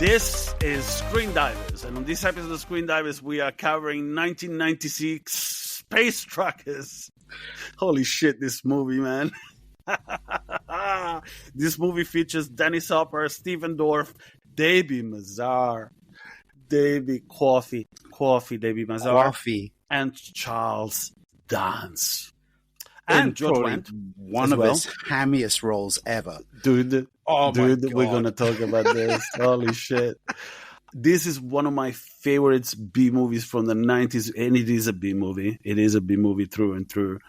This is Screendivers, and on this episode of Screendivers, we are covering 1996 Space Truckers. Holy shit, this movie, man. This movie features Dennis Hopper, Stephen Dorff, Debbie Mazar, Debbie Mazar, and Charles Dance. And George Wendt, one of his hammiest roles ever. Dude, my God. We're going to talk about this. Holy shit. This is one of my favorites B-movies from the 90s, and it is a B-movie. It is a B-movie through and through.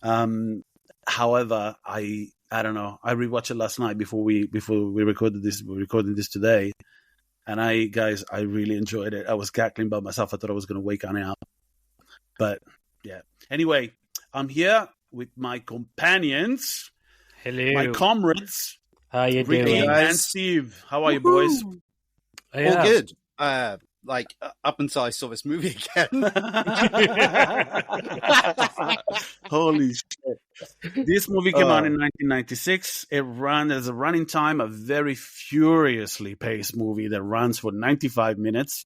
However, I don't know. I rewatched it last night before we recorded this. We're recording this today. And I really enjoyed it. I was cackling by myself. I thought I was going to wake Annie up. But, yeah. Anyway, I'm here with my companions. Hello. My comrades. How you Ricky doing? and Steve. How are you, boys? Yeah. All good. Up until I saw this movie again. Holy shit. This movie came out in 1996. It ran as a running time, a very furiously paced movie that runs for 95 minutes.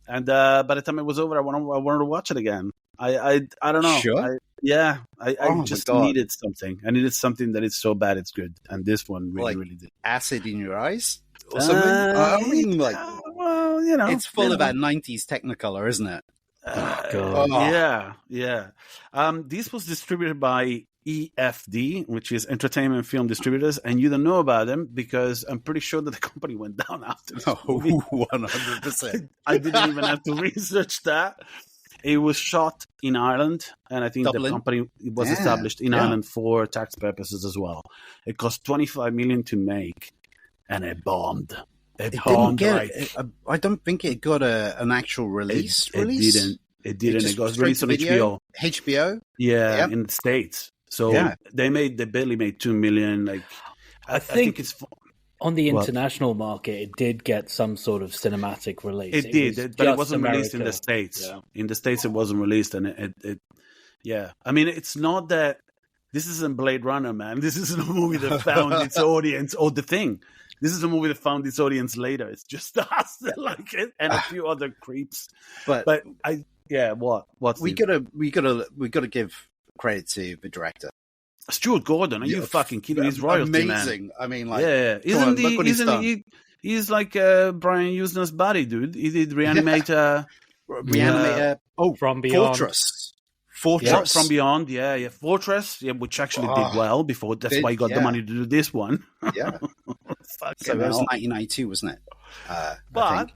And by the time it was over, I wanted to watch it again. I don't know. Sure. I just needed something. I needed something that is so bad it's good. And this one really did. Acid in your eyes or something? Well, you know. It's full of that 90s Technicolor, isn't it? Yeah. This was distributed by EFD, which is Entertainment Film Distributors, and you don't know about them because I'm pretty sure that the company went down after this movie. 100%. I didn't even have to research that. It was shot in Ireland, and I think Dublin. the company was established in Ireland for tax purposes as well. It cost $25 million to make, and it bombed. I don't think it got an actual release. It didn't. It got released on HBO. HBO? Yeah, in the States. So they barely made $2 million. I think it's on the international market, it did get some sort of cinematic release. It did, but it wasn't released in the States. Yeah. In the States, it wasn't released, and I mean, it's not that this isn't Blade Runner, man. This isn't a movie that found its audience or The Thing. This is a movie that found its audience later. It's just us that like it and a few other creeps. But what? We gotta give credit to the director. Stuart Gordon, are you fucking kidding? He's royalty, amazing. Man. I mean, isn't he? He's like Brian Usner's buddy, dude. He did Reanimator. From Beyond. Fortress. Yeah, From Beyond, Fortress, which actually did well before. That's why he got the money to do this one. Yeah. So that was 1992, wasn't it? But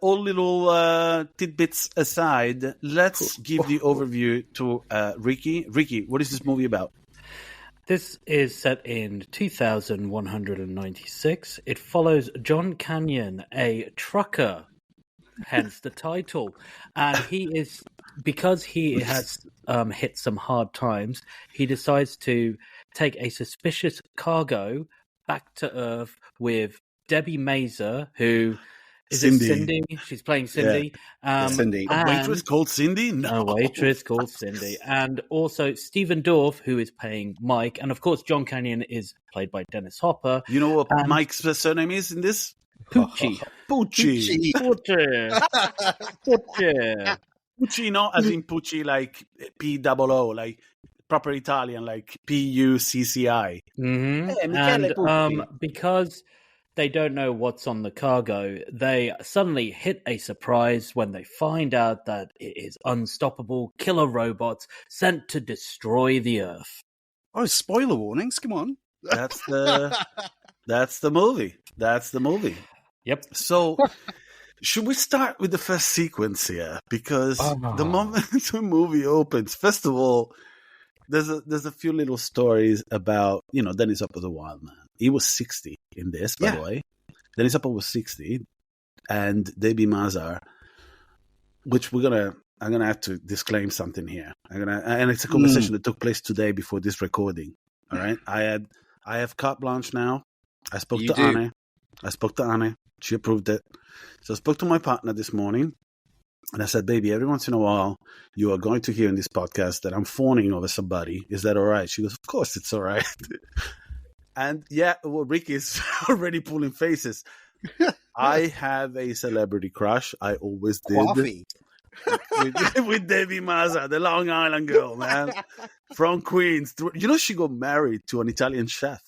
all little tidbits aside, let's give the overview to Ricky. Ricky, what is this movie about? This is set in 2196. It follows John Canyon, a trucker, hence the title. And because he has hit some hard times, he decides to take a suspicious cargo back to Earth with Debbie Mazar, who is Cindy. She's playing Cindy. Cindy. A waitress called Cindy? No. A waitress called Cindy. And also Stephen Dorff, who is playing Mike. And of course, John Canyon is played by Dennis Hopper. You know what Mike's surname is in this? Pucci. Pucci. Pucci. Pucci, not as in Pucci, like P-O-O, like proper Italian, like P-U-C-C-I. Mm-hmm. And because they don't know what's on the cargo, they suddenly hit a surprise when they find out that it is unstoppable killer robots sent to destroy the Earth. Oh, spoiler warnings! Come on. That's the movie. That's the movie. Yep. So, should we start with the first sequence here? Because the moment the movie opens, first of all, there's a few little stories about, Dennis Hopper was a wild man. He was 60 in this, by the way. Dennis Hopper was 60, and Debbie Mazar, which I'm gonna have to disclaim something here. And it's a conversation that took place today before this recording. All right, I have carte blanche now. I spoke to Anne. She approved it. So I spoke to my partner this morning, and I said, "Baby, every once in a while, you are going to hear in this podcast that I'm fawning over somebody. Is that all right?" She goes, "Of course, it's all right." And Ricky is already pulling faces. I have a celebrity crush. I always did. Coffee. with Debbie Mazza, the Long Island girl, man, from Queens. You know, she got married to an Italian chef.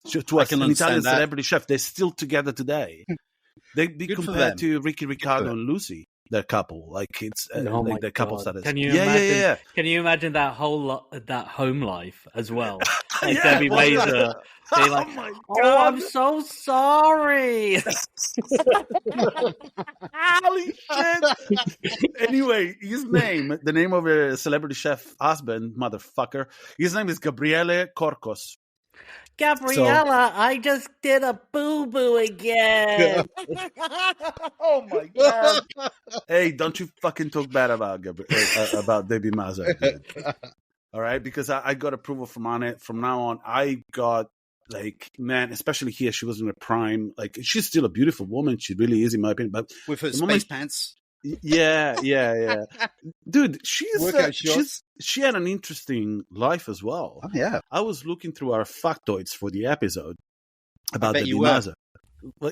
To an Italian celebrity chef. They're still together today. They'd be compared to Ricky Ricardo and Lucy. Their couple, like it's like their couple status. Can you imagine? Can you imagine that whole that home life as well? Like Debbie Mazza, they like, oh, I'm so sorry. Holy shit! Anyway, the name of a celebrity chef husband, motherfucker. His name is Gabriele Corcos. Gabriella, I just did a boo-boo again. Oh my god! Hey, don't you fucking talk bad about Debbie Mazza, dude. All right, because I got approval from now on. I got man, especially here, she was in her prime. Like, she's still a beautiful woman. She really is, in my opinion. But with her space pants. Yeah. Dude, she had an interesting life as well. Oh, yeah. I was looking through our factoids for the episode about Debbie Mazza. Well,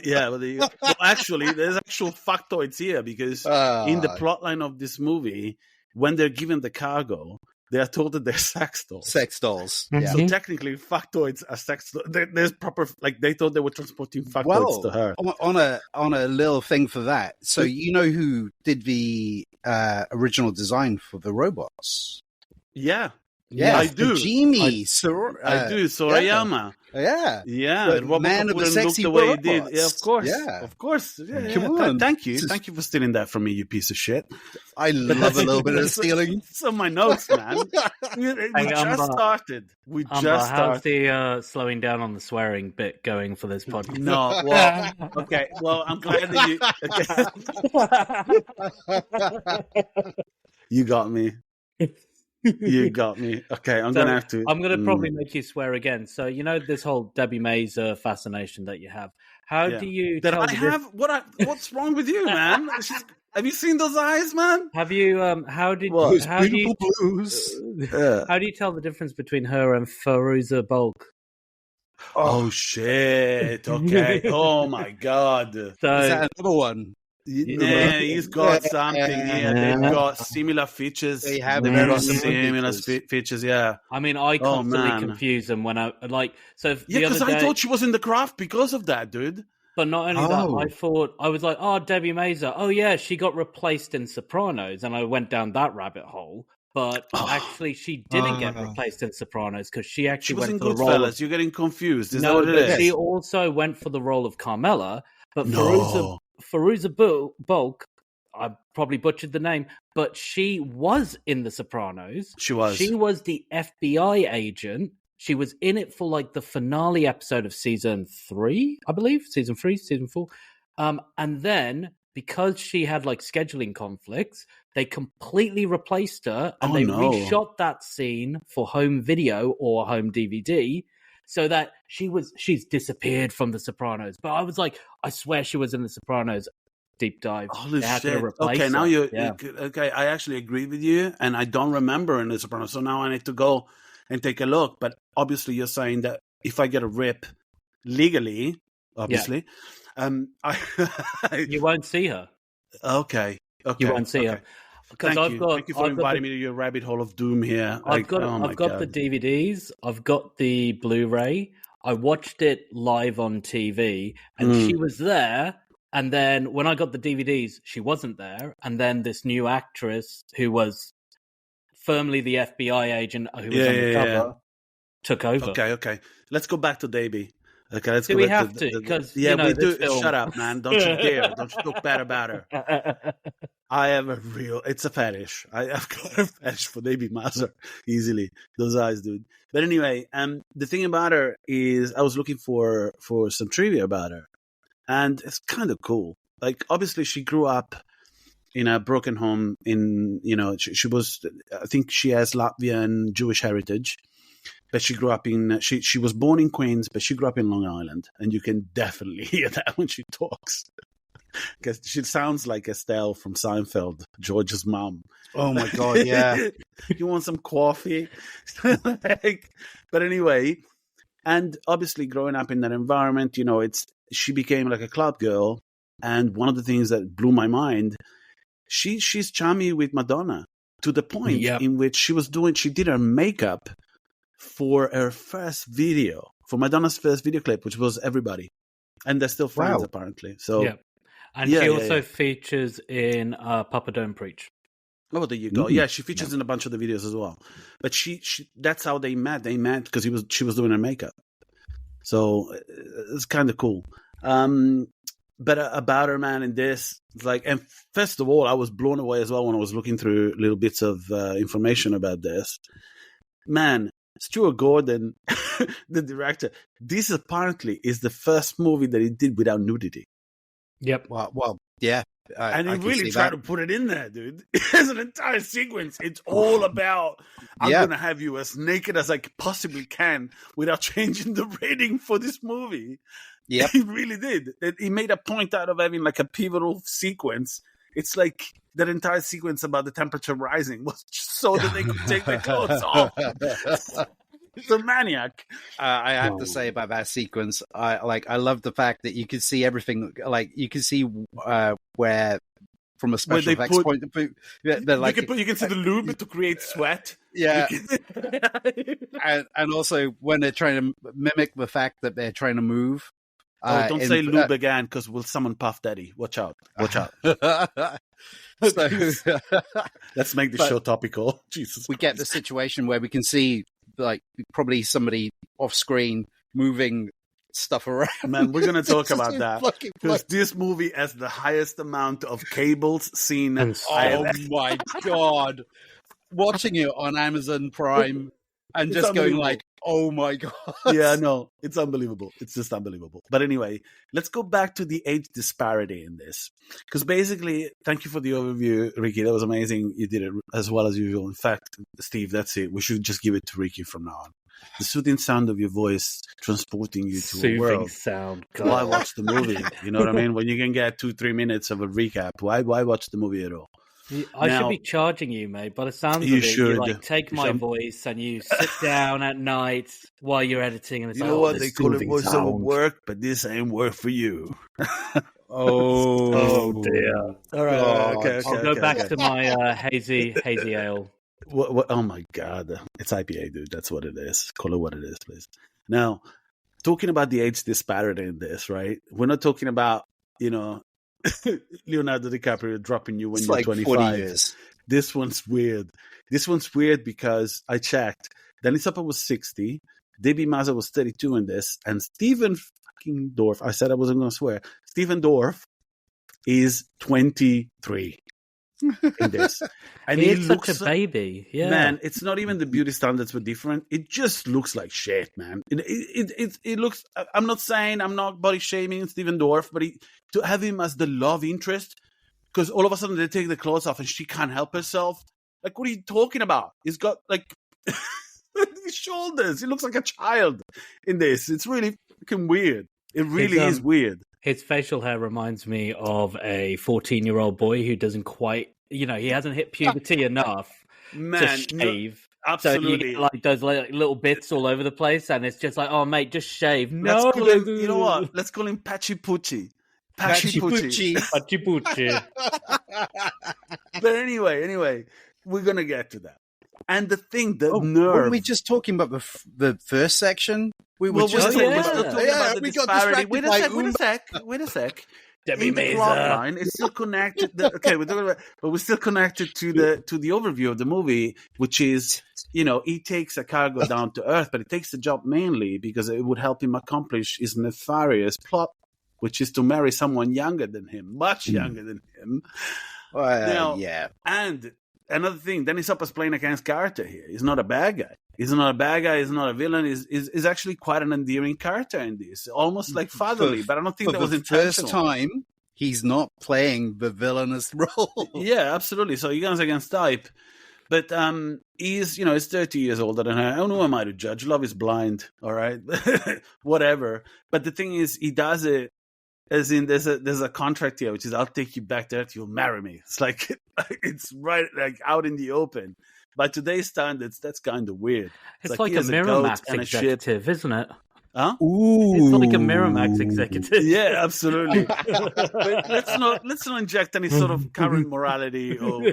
actually, there's actual factoids here because in the plotline of this movie, when they're given the cargo, they are told that they're sex dolls. Sex dolls. Mm-hmm. Yeah. So technically, factoids are sex dolls. There's proper, they thought they were transporting factoids to her. On a little thing for that. So you know who did the original design for the robots? Yeah. Yeah, I do. Jimmy, I do. Sorayama. Yeah. The man of the sexy the way robots. he did. Yeah, of course. Yeah. Of course. Yeah, Come on. Thank you. Thank you for stealing that from me, you piece of shit. I love a little bit of stealing. It's on my notes, man. We just started. How's the slowing down on the swearing bit going for this podcast? No, well, okay. Well, I'm glad that you got me. You got me. Okay, I'm gonna have to. I'm gonna probably make you swear again. So you know this whole Debbie Mazza fascination that you have. How do you? What's wrong with you, man? Have you seen those eyes, man? Have you? How do you tell the difference between her and Fairuza Balk? Oh shit! Okay. Oh my god. So, is that another one? Yeah, he's got something here. They've got similar features. They have similar features. Yeah. I mean, I constantly confuse them when I like. So because I thought she was in the craft because of that, dude. But not only that, I was like, oh, Debbie Mazza. Oh yeah, she got replaced in Sopranos, and I went down that rabbit hole. But actually, she didn't get replaced in Sopranos because she actually went for the role. Goodfellas. You're getting confused. Is that what it is? She also went for the role of Carmela, but Fairuza Balk, I probably butchered the name, but she was in The Sopranos. She was. She was the FBI agent. She was in it for like the finale episode of season 3, I believe. Season 4. And then because she had like scheduling conflicts, they completely replaced her and reshot that scene for home video or home DVD. So that she's disappeared from The Sopranos. But I was like, I swear she was in The Sopranos deep dive. Holy shit. Okay, now okay, I actually agree with you, and I don't remember in The Sopranos, so now I need to go and take a look. But obviously you're saying that if I get a rip legally, obviously, you won't see her. Okay. You won't see her. Thank you for inviting me to your rabbit hole of doom here. I've got the DVDs. I've got the Blu-ray. I watched it live on TV, and she was there. And then when I got the DVDs, she wasn't there. And then this new actress who was firmly the FBI agent who was on the cover took over. Okay. Let's go back to Debbie. Okay, let's do go we back have to to? Because we do. Shut up, man! Don't you dare! Don't you talk bad about her. I have it's a fetish. I've got a fetish for Debbie Mazza easily. Those eyes, dude. But anyway, the thing about her is, I was looking for some trivia about her, and it's kind of cool. Like, obviously, she grew up in a broken home. She was. I think she has Latvian Jewish heritage. But she grew up she was born in Queens, but she grew up in Long Island. And you can definitely hear that when she talks. Because she sounds like Estelle from Seinfeld, George's mom. Oh, my God, yeah. You want some coffee? But anyway, and obviously growing up in that environment, she became like a club girl. And one of the things that blew my mind, she's chummy with Madonna to the point in which she did her makeup for her first video, for Madonna's first video clip, which was Everybody. And they're still friends, apparently. So, and she also features in Papa Don't Preach. Oh, there you go. Yeah, she features in a bunch of the videos as well. But she that's how they met. They met because she was doing her makeup. So it's kind of cool. But about her, man, in this, like, and first of all, I was blown away as well when I was looking through little bits of information about this. Man, Stuart Gordon, the director, this apparently is the first movie that he did without nudity. Yep. Well, yeah. And he really tried to put it in there, dude. There's an entire sequence. It's all about, I'm going to have you as naked as I possibly can without changing the rating for this movie. Yeah, he really did. He made a point out of having like a pivotal sequence. It's like that entire sequence about the temperature rising was just so that they could take their clothes off. He's a maniac. I have to say about that sequence, I love the fact that you can see everything. Like you can see where, from a special effects point of view, they're like you can see the lube to create sweat. Yeah, and also when they're trying to mimic the fact that they're trying to move. Don't say lube again, because we'll summon Puff Daddy. Watch out! Watch out! So, let's make the show topical. Jesus, we get the situation where we can see like probably somebody off screen moving stuff around. Man, we're gonna talk about that because this movie has the highest amount of cables seen. Oh my god! Watching it on Amazon Prime and just going like, oh my god. Yeah, no, it's unbelievable. It's just unbelievable. But anyway, let's go back to the age disparity in this. Because basically, thank you for the overview, Ricky. That was amazing. You did it as well as usual. In fact, Steve, that's it. We should just give it to Ricky from now on. The soothing sound of your voice transporting you to a world. Sound. Why watch the movie? You know what I mean? When you can get 2-3 minutes of a recap, why watch the movie at all? I should be charging you, mate. By the sounds of it, you like take my voice and you sit down at night while you're editing. And it's know what they call it voiceover work, but this ain't work for you. Oh dear! All right, okay. I'll go back to my hazy ale. Oh my god, it's IPA, dude. That's what it is. Call it what it is, please. Now, talking about the age disparity in this, right? We're not talking about Leonardo DiCaprio dropping you when you're like 25. 40 years. This one's weird. This one's weird because I checked. Dennis Hopper was 60. Debbie Mazza was 32 in this. And Stephen fucking Dorff, I said I wasn't going to swear. Stephen Dorff is 23 in this. And he looks such a baby. Yeah. Man, it's not even the beauty standards were different. It just looks like shit, man. It looks, I'm not saying I'm not body shaming Stephen Dorff, but to have him as the love interest, because all of a sudden they take the clothes off and she can't help herself. Like, what are you talking about? He's got like these shoulders. He looks like a child in this. It's really fucking weird. It really is weird. His facial hair reminds me of a 14-year-old boy who doesn't quite, he hasn't hit puberty enough to shave. No, absolutely. So you get like those little bits all over the place, and it's just like, oh, mate, just shave. No, you know what? Let's call him Patchy Pucci. Patchy Pucci. But anyway, we're going to get to that. And the thing, nerve. Weren't we just talking about the first section? We were just talking about the disparity. Wait a sec. Debbie Mazza. Line is still connected. We're talking about, but we're still connected to the overview of the movie, which is, he takes a cargo down to Earth, but he takes the job mainly because it would help him accomplish his nefarious plot, which is to marry someone younger than him, much younger than him. And another thing, Dennis Hopper's playing against character here. He's not a bad guy. He's not a villain. He's actually quite an endearing character in this, almost like fatherly. But I don't think that was intentional. First time, he's not playing the villainous role. Yeah, absolutely. So he goes against type. But he's 30 years older than her. Who am I to judge? Love is blind. All right, whatever. But the thing is, he does it as in there's a contract here, which is I'll take you back there. You'll marry me. It's like it's right like out in the open. By today's standards, that's kind of weird. It's like a Miramax executive, isn't it? Huh? Ooh. It's like a Miramax executive. Yeah, absolutely. But let's not inject any sort of current morality or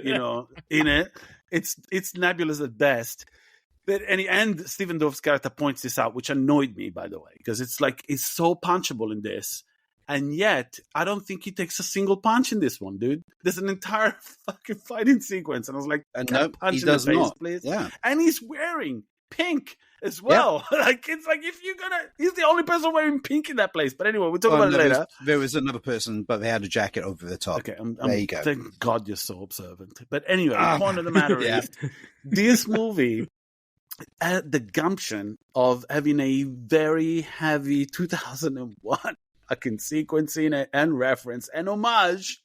in it. It's nebulous at best. But and Stephen Dorff's character points this out, which annoyed me, by the way, because it's like it's so punchable in this. And yet, I don't think he takes a single punch in this one, dude. There's an entire fucking fighting sequence. And I was like, no, he does not. Please? Yeah. And he's wearing pink as well. Yeah. Like, it's like, if you're he's the only person wearing pink in that place. But anyway, we'll talk about it later. There was another person, but they had a jacket over the top. Okay, there you go. Thank God you're so observant. But anyway, the point of the matter is, this movie had the gumption of having a very heavy 2001 fucking sequence in it and reference and homage.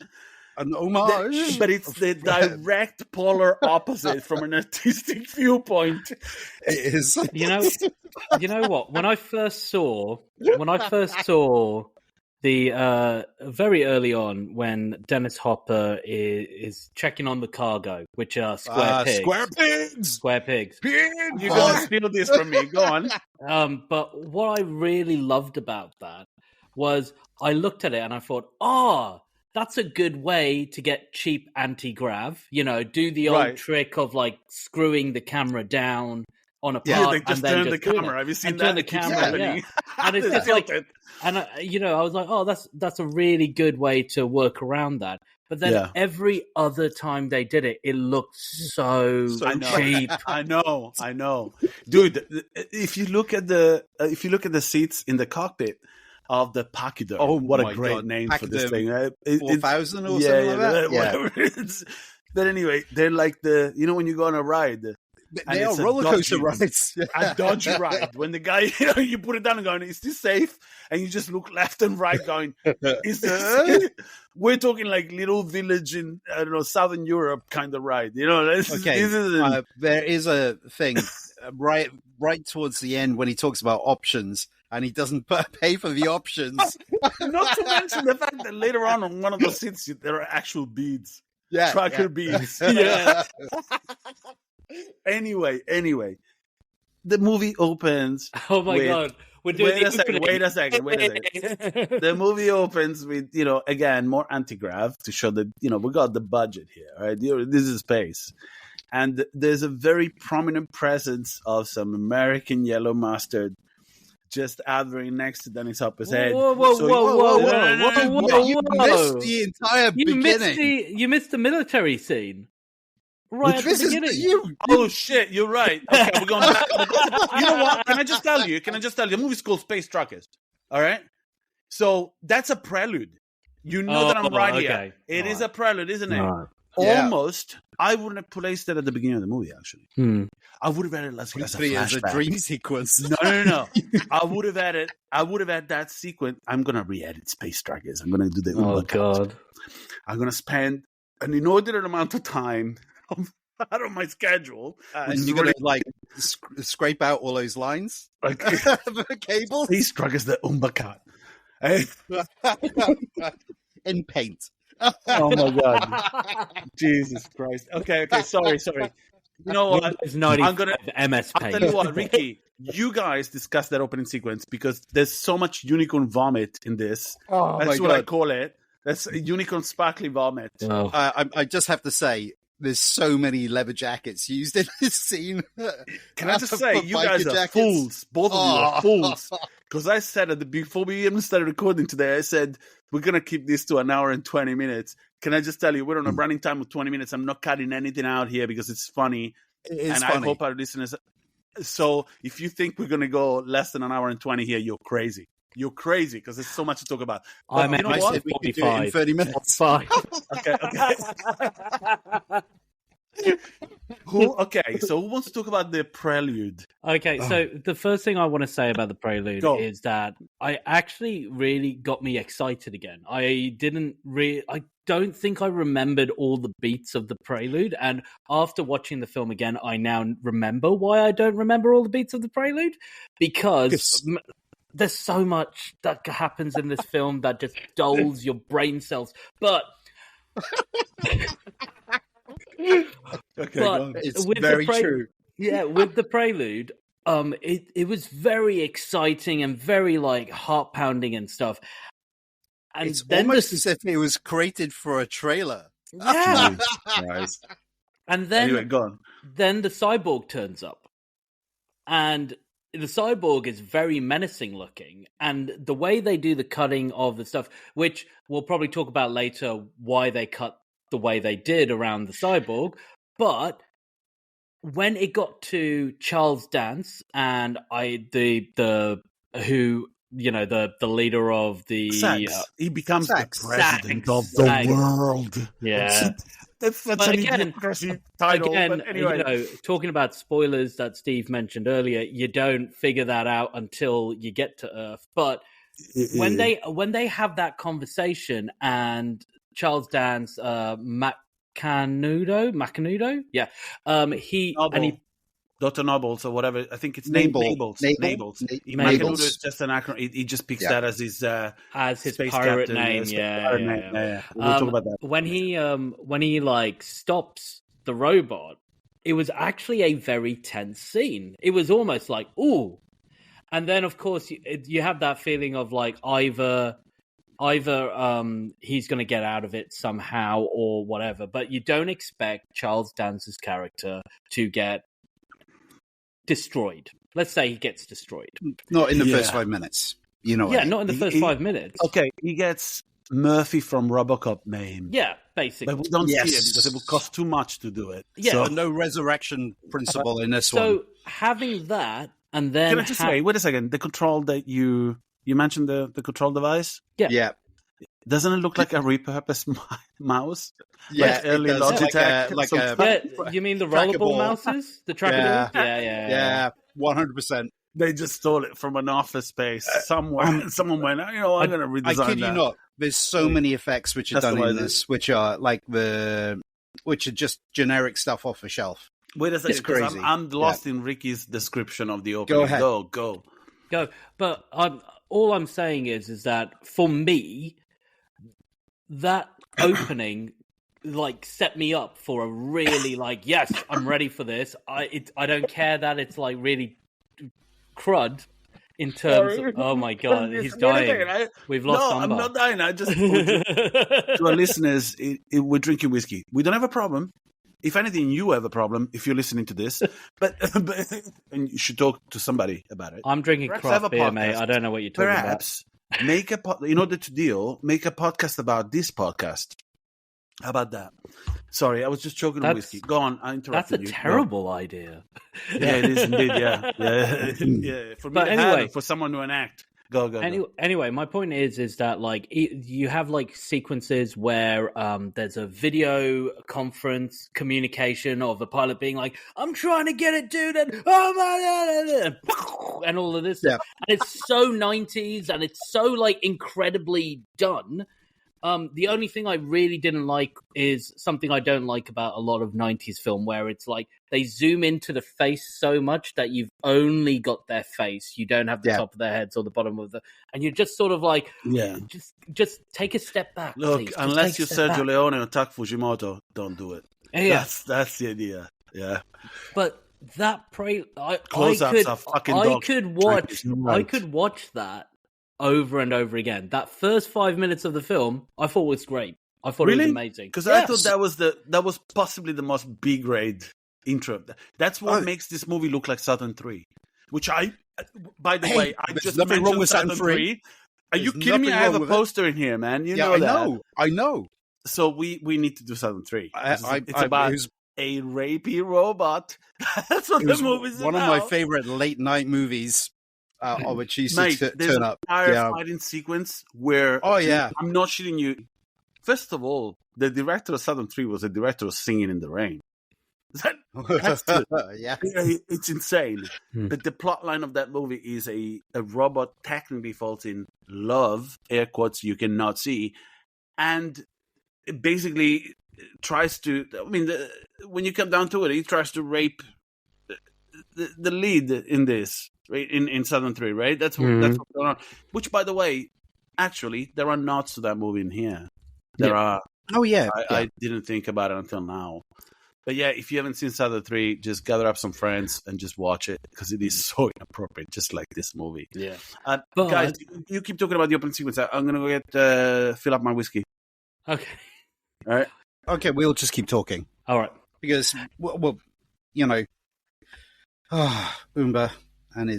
But it's the direct polar opposite from an artistic viewpoint. It is. You know what? When I first saw the very early on, when Dennis Hopper is checking on the cargo, which are square pigs. You're gonna steal this from me. Go on. But what I really loved about that was I looked at it and I thought, that's a good way to get cheap anti-grav. Do the old trick of like screwing the camera down on a part. Yeah, they just turn the camera. Have you seen that? Turn the camera, yeah. And it's just like, and I was like, that's a really good way to work around that. But then every other time they did it, it looked so cheap. I know, dude. If you look at the seats in the cockpit of the pachyderm. Oh, what a great name for this thing. 4,000 or something like that? Whatever it is. But anyway, they're like when you go on a ride. They are roller coaster rides. A dodgy ride. When the guy, you put it down and going, is this safe? And you just look left and right going, is this We're talking like little village in, I don't know, Southern Europe kind of ride. There is a thing right towards the end when he talks about options. And he doesn't pay for the options. Not to mention the fact that later on one of the seats, there are actual beads. Yeah. Tracker beads. Yeah. Anyway. The movie opens. Oh my God. Wait a second. The movie opens with, again, more anti-grav to show that, we got the budget here, right? This is space. And there's a very prominent presence of some American yellow mustard just hovering next to Dennis Hopper's head. Whoa. You missed the entire beginning. You missed the military scene. Right at the beginning. Oh, shit, you're right. Okay, we're going back. You know what? Can I just tell you? The movie's called Space Truckers. All right? So that's a prelude. You know that I'm right here. It is a prelude, isn't it? Almost. I wouldn't have placed it at the beginning of the movie, actually. I would have added as a flashback. As a dream sequence. No. I would have had that sequence. I'm going to re-edit Space Truckers. I'm going to do the Umba God. I'm going to spend an inordinate amount of time out of my schedule. And you're going to scrape out all those lines? The cables? Space Truckers, the Umba cut. In paint. Oh my God. Jesus Christ. Okay, sorry. You know what? I'm gonna MS Paint. I'll tell you what, Ricky, you guys discuss that opening sequence because there's so much unicorn vomit in this. That's what I call it. That's unicorn sparkly vomit. I just have to say, there's so many leather jackets used in this scene. Can I just say, you guys are fools. Both of you are fools. Because I said before we even started recording today, I said, we're going to keep this to an hour and 20 minutes. Can I just tell you, we're on a running time of 20 minutes. I'm not cutting anything out here because it's funny. It's funny. I hope our listeners... So if you think we're going to go less than an hour and 20 here, you're crazy. You're crazy because there's so much to talk about. But you know what? We could do it in 30 minutes. Fine. Okay. Okay, so who wants to talk about the prelude? Okay, so the first thing I want to say about the prelude is that I actually really got me excited again. I don't think I remembered all the beats of the prelude, and after watching the film again, I now remember why I don't remember all the beats of the prelude, because there's so much that happens in this film that just dulls your brain cells. But it's very true. Yeah, with the prelude, it was very exciting and very like heart pounding and stuff. And it's almost as if it was created for a trailer. Yeah. Nice. And then anyway, go on. Then the cyborg turns up, and the cyborg is very menacing looking, and the way they do the cutting of the stuff, which we'll probably talk about later, why they cut the way they did around the cyborg, but when it got to Charles Dance and the leader of the he becomes the president of Sax. the world. Yeah. That's an impressive title. Again, but anyway. talking about spoilers that Steve mentioned earlier, you don't figure that out until you get to Earth. But when they have that conversation and Charles Dance, Macanudo, yeah, he Dr. Nobles or whatever. I think it's Nables. Macanudo is just an acronym. He just picks that as his pirate name. Yeah. We'll talk about that. When he like stops the robot, it was actually a very tense scene. It was almost like, ooh. And then of course you have that feeling of like either he's going to get out of it somehow or whatever, but you don't expect Charles Dance's character to get destroyed. Let's say he gets destroyed. Not in the first 5 minutes. You know. Yeah, not in the first 5 minutes. Okay, he gets Murphy from RoboCop name. Yeah, basically. But we don't see it because it would cost too much to do it. Yeah, so no resurrection principle in this one. So having that, and then can I just wait a second? The control that you mentioned the control device. Yeah. Doesn't it look like a repurposed mouse? Yeah, like early Logitech. You mean the rollerball mouses? The trackable? Yeah. 100%. They just stole it from an office space somewhere. Someone went, I'm going to redesign that. I kid you not. There's so many effects which are done in this, which are just generic stuff off the shelf. Wait a second, it's crazy. I'm lost in Ricky's description of the opening. Go ahead. Go. But all I'm saying is that for me, that opening like set me up for a really like, yes, I'm ready for this. I don't care that it's like really crud in terms of, oh my god, he's dying. We've lost Umba. I'm not dying. I just to our listeners, we're drinking whiskey. We don't have a problem. If anything, you have a problem if you're listening to this, but and you should talk to somebody about it. I'm drinking craft beer, mate. I don't know what you're talking about. In order to deal, make a podcast about this podcast. How about that? Sorry, I was just choking on whiskey. Go on, I interrupted you. That's a terrible idea. Yeah, it is indeed. Yeah. For me, anyway, for someone to enact. Go. Anyway, my point is that like you have like sequences where there's a video conference communication of the pilot being like, "I'm trying to get it, dude," and oh my, and all of this stuff. And it's so 90s, and it's so like incredibly done. The only thing I really didn't like is something I don't like about a lot of 90s film, where it's like they zoom into the face so much that you've only got their face. You don't have the top of their heads or the bottom of and you're just sort of like, just take a step back. Look, please. Unless you're Sergio Leone or Tak Fujimoto, don't do it. Yeah. That's the idea. Yeah. But that I could watch that over and over again. That first 5 minutes of the film, I thought was great. I thought it was amazing. Because I thought that was possibly the most B grade intro. That's what makes this movie look like Saturn 3. Which by the way, I just mentioned wrong with Saturn 3. Are you kidding me? I have a poster in here, man. You know that. I know. So we need to do Saturn 3. It's about a rapey robot. That's what the movie's about. One of my favorite late night movies. Which used to turn up. Fighting sequence where I'm not shitting you. First of all, the director of Saturn 3 was the director of Singing in the Rain. That's good. It's insane. But the plot line of that movie is a robot technically falls in love, air quotes you cannot see, and it basically tries to. I mean, when you come down to it, he tries to rape the lead in this. In Saturn 3, right? That's what's going on. Which, by the way, actually, there are nods to that movie in here. There are. Oh, yeah. I didn't think about it until now. But yeah, if you haven't seen Saturday 3, just gather up some friends and just watch it because it is so inappropriate, just like this movie. Yeah. Guys, you keep talking about the opening sequence. I'm going to go get fill up my whiskey. Okay. All right. Okay, we'll just keep talking. All right. Because, well Umba and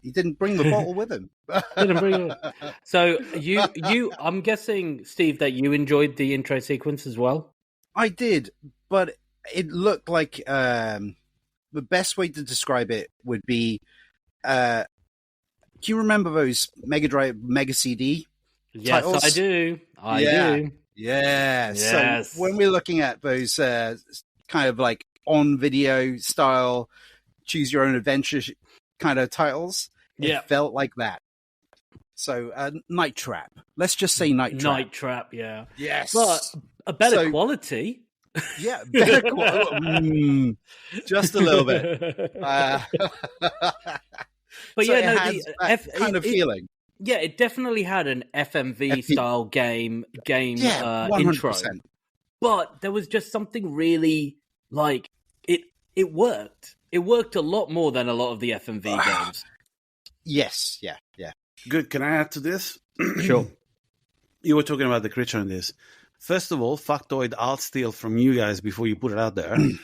he didn't bring the bottle with him. Didn't bring it. So I'm guessing, Steve, that you enjoyed the intro sequence as well? I did, but it looked like the best way to describe it would be, do you remember those Mega Drive, Mega CD titles? Yes, I do. I do. Yeah. Yes. So when we're looking at those kind of like on video style, choose your own adventure kind of titles, it felt like that. So Night Trap. Let's just say Night Trap. Night Trap, yeah. Yes. But a better quality. Yeah, better quality. Just a little bit. But so yeah, it has that kind of feeling. Yeah, it definitely had an FMV style game intro. But there was just something really like it worked. It worked a lot more than a lot of the FMV games. Yes, yeah. Good. Can I add to this? Sure. You were talking about the creature in this. First of all, factoid I'll steal from you guys before you put it out there. And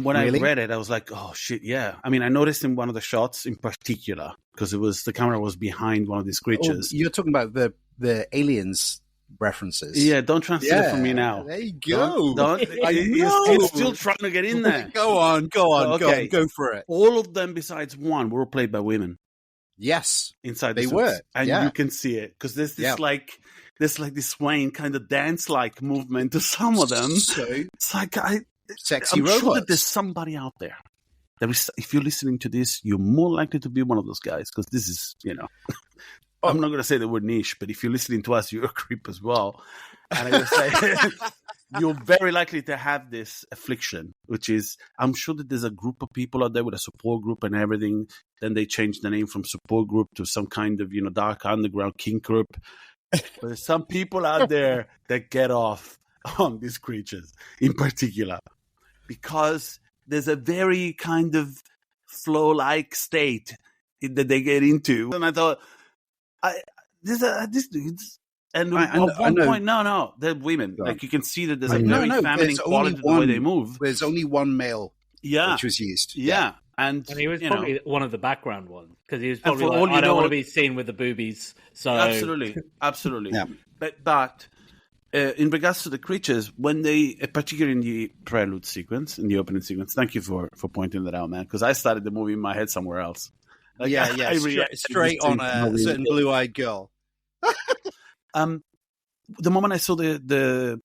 when really? I read it, I was like, oh, shit, yeah. I mean, I noticed in one of the shots in particular, because the camera was behind one of these creatures. Oh, you're talking about the aliens references. Yeah, don't translate it from me now. There you go. He's still trying to get in there. Go on, go for it. All of them besides one were played by women. Yes. Inside they the were. And you can see it, because there's this there's like this swaying kind of dance-like movement to some of them. So, it's like sexy I'm robots. sure that there's somebody out there. If you're listening to this, you're more likely to be one of those guys, because this is, I'm not going to say the word niche, but if you're listening to us, you're a creep as well. And I'm going to say you're very likely to have this affliction, which is, I'm sure that there's a group of people out there with a support group and everything. Then they changed the name from support group to some kind of, dark underground kink group. But there's some people out there that get off on these creatures in particular, because there's a very kind of flow-like state that they get into. And I thought, these dudes, and at one point, no, they're women. Like, you can see that there's a very feminine quality to the way they move. There's only one male which was used. Yeah. And he was probably one of the background ones, because he was probably like, I don't want to be seen with the boobies. So Absolutely. Yeah. But in regards to the creatures, when they, particularly in the prelude sequence, in the opening sequence, thank you for pointing that out, man, because I started the movie in my head somewhere else. Like, straight on a certain blue-eyed girl. The moment I saw the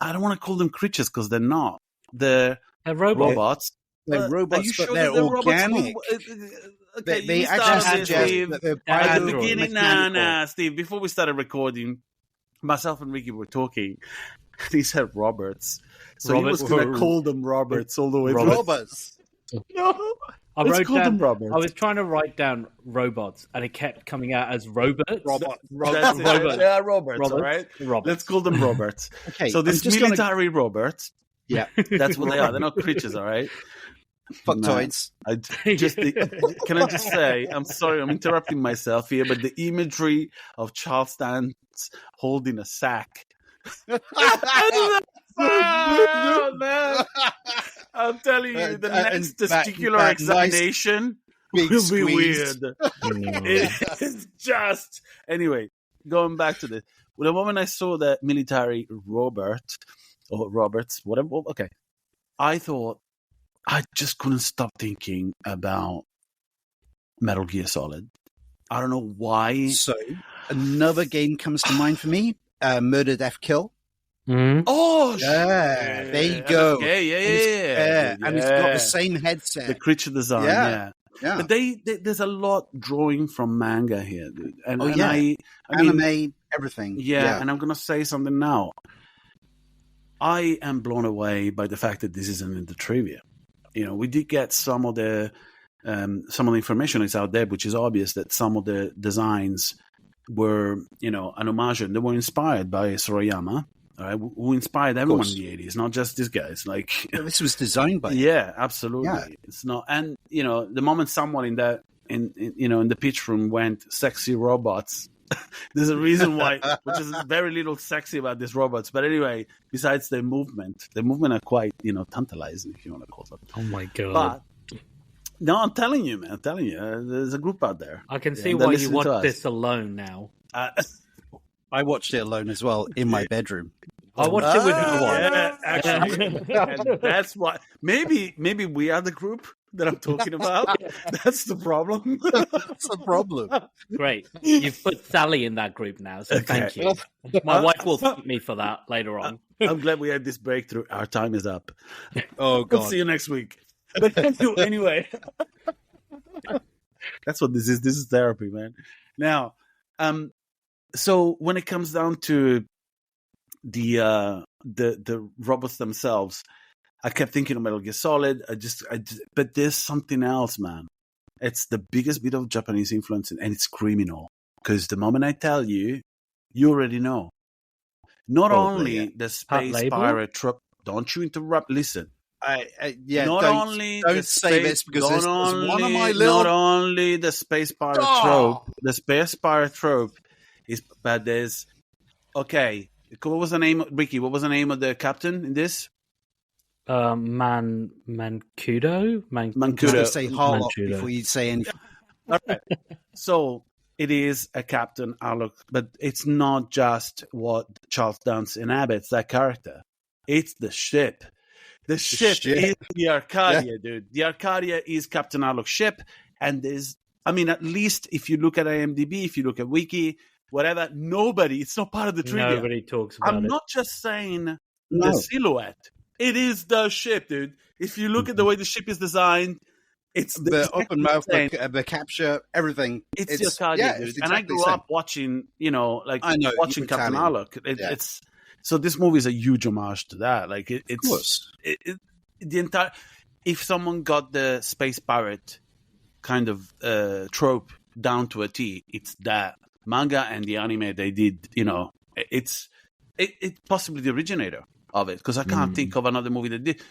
I don't want to call them creatures because they're not. They're robots. They're robots, but they're organic. Okay, they actually suggest that they're at the beginning. Nah, Steve. Before we started recording, myself and Ricky were talking. He said Roberts, so he was going to call them Roberts all the way through. Roberts. No. I was trying to write down robots, and it kept coming out as Roberts. Roberts. Yeah, Roberts. All right. Roberts. Let's call them Roberts. Okay. So this military Roberts. Yeah, that's what they are. They're not creatures, all right? Fucktoids. Can I just say, I'm sorry, I'm interrupting myself here, but the imagery of Charles Dance holding a sack. Oh, man. I'm telling you, the next testicular examination will be weird. It's just... Anyway, going back to this. The moment I saw that military Roberts, whatever, okay, I thought, I just couldn't stop thinking about Metal Gear Solid. I don't know why. So, another game comes to mind for me, Murder, Death, Kill. Mm-hmm. Oh, yeah, there you go. Yeah. And it's got the same headset. The creature design, yeah. But there's a lot drawing from manga here, dude. And anime, everything. Yeah, and I'm going to say something now. I am blown away by the fact that this isn't in the trivia. We did get some of the information is out there, which is obvious that some of the designs were, an homage, and they were inspired by Sorayama. all right, who inspired everyone in the 80s, not just these guys. Like, this was designed by yeah, absolutely. Yeah. It's not, and the moment someone in the pitch room went sexy robots, there's a reason why, which is very little sexy about these robots. But anyway, besides the movement are quite tantalizing, if you want to call it. Oh my god! But no, I'm telling you, man. I'm telling you, there's a group out there. I can see why you watch this alone now. I watched it alone as well in my bedroom. I watched it with my wife. Yeah, actually, and that's why. Maybe we are the group that I'm talking about. That's the problem. That's the problem. Great, you've put Sally in that group now, so thank you. My wife will thank me for that later on. I'm glad we had this breakthrough. Our time is up. Oh God! We'll see you next week. But anyway, that's what this is. This is therapy, man. Now, so when it comes down to the robots themselves, I kept thinking of Metal Gear Solid. But there's something else, man. It's the biggest bit of Japanese influence, and it's criminal. Because the moment I tell you, you already know. Not only the space pirate trope. Don't you interrupt. Listen. Don't say this because there's one of my little. Not only the space pirate trope. The space pirate trope is, but there's. Okay, what was the name, Ricky? What was the name of the captain in this? Mancudo. Mancudo. Say Harlock before you say anything. All right. So it is a Captain Harlock, but it's not just what Charles Dance inhabits, that character. It's the ship. The ship is the Arcadia, dude. The Arcadia is Captain Harlock's ship, and there's, at least if you look at IMDb, if you look at Wiki, whatever, it's not part of the trivia. Nobody talks about it. I'm not just saying the silhouette. It is the ship, dude. If you look at the way the ship is designed, it's the open mouth, the capture, everything. It's the Arcadia, dude. And I grew up watching, watching Captain Harlock. It's so this movie is a huge homage to that. Like it's the entire. If someone got the space pirate kind of trope down to a T, it's that manga and the anime they did. It's possibly the originator of it, because I can't think of another movie that did.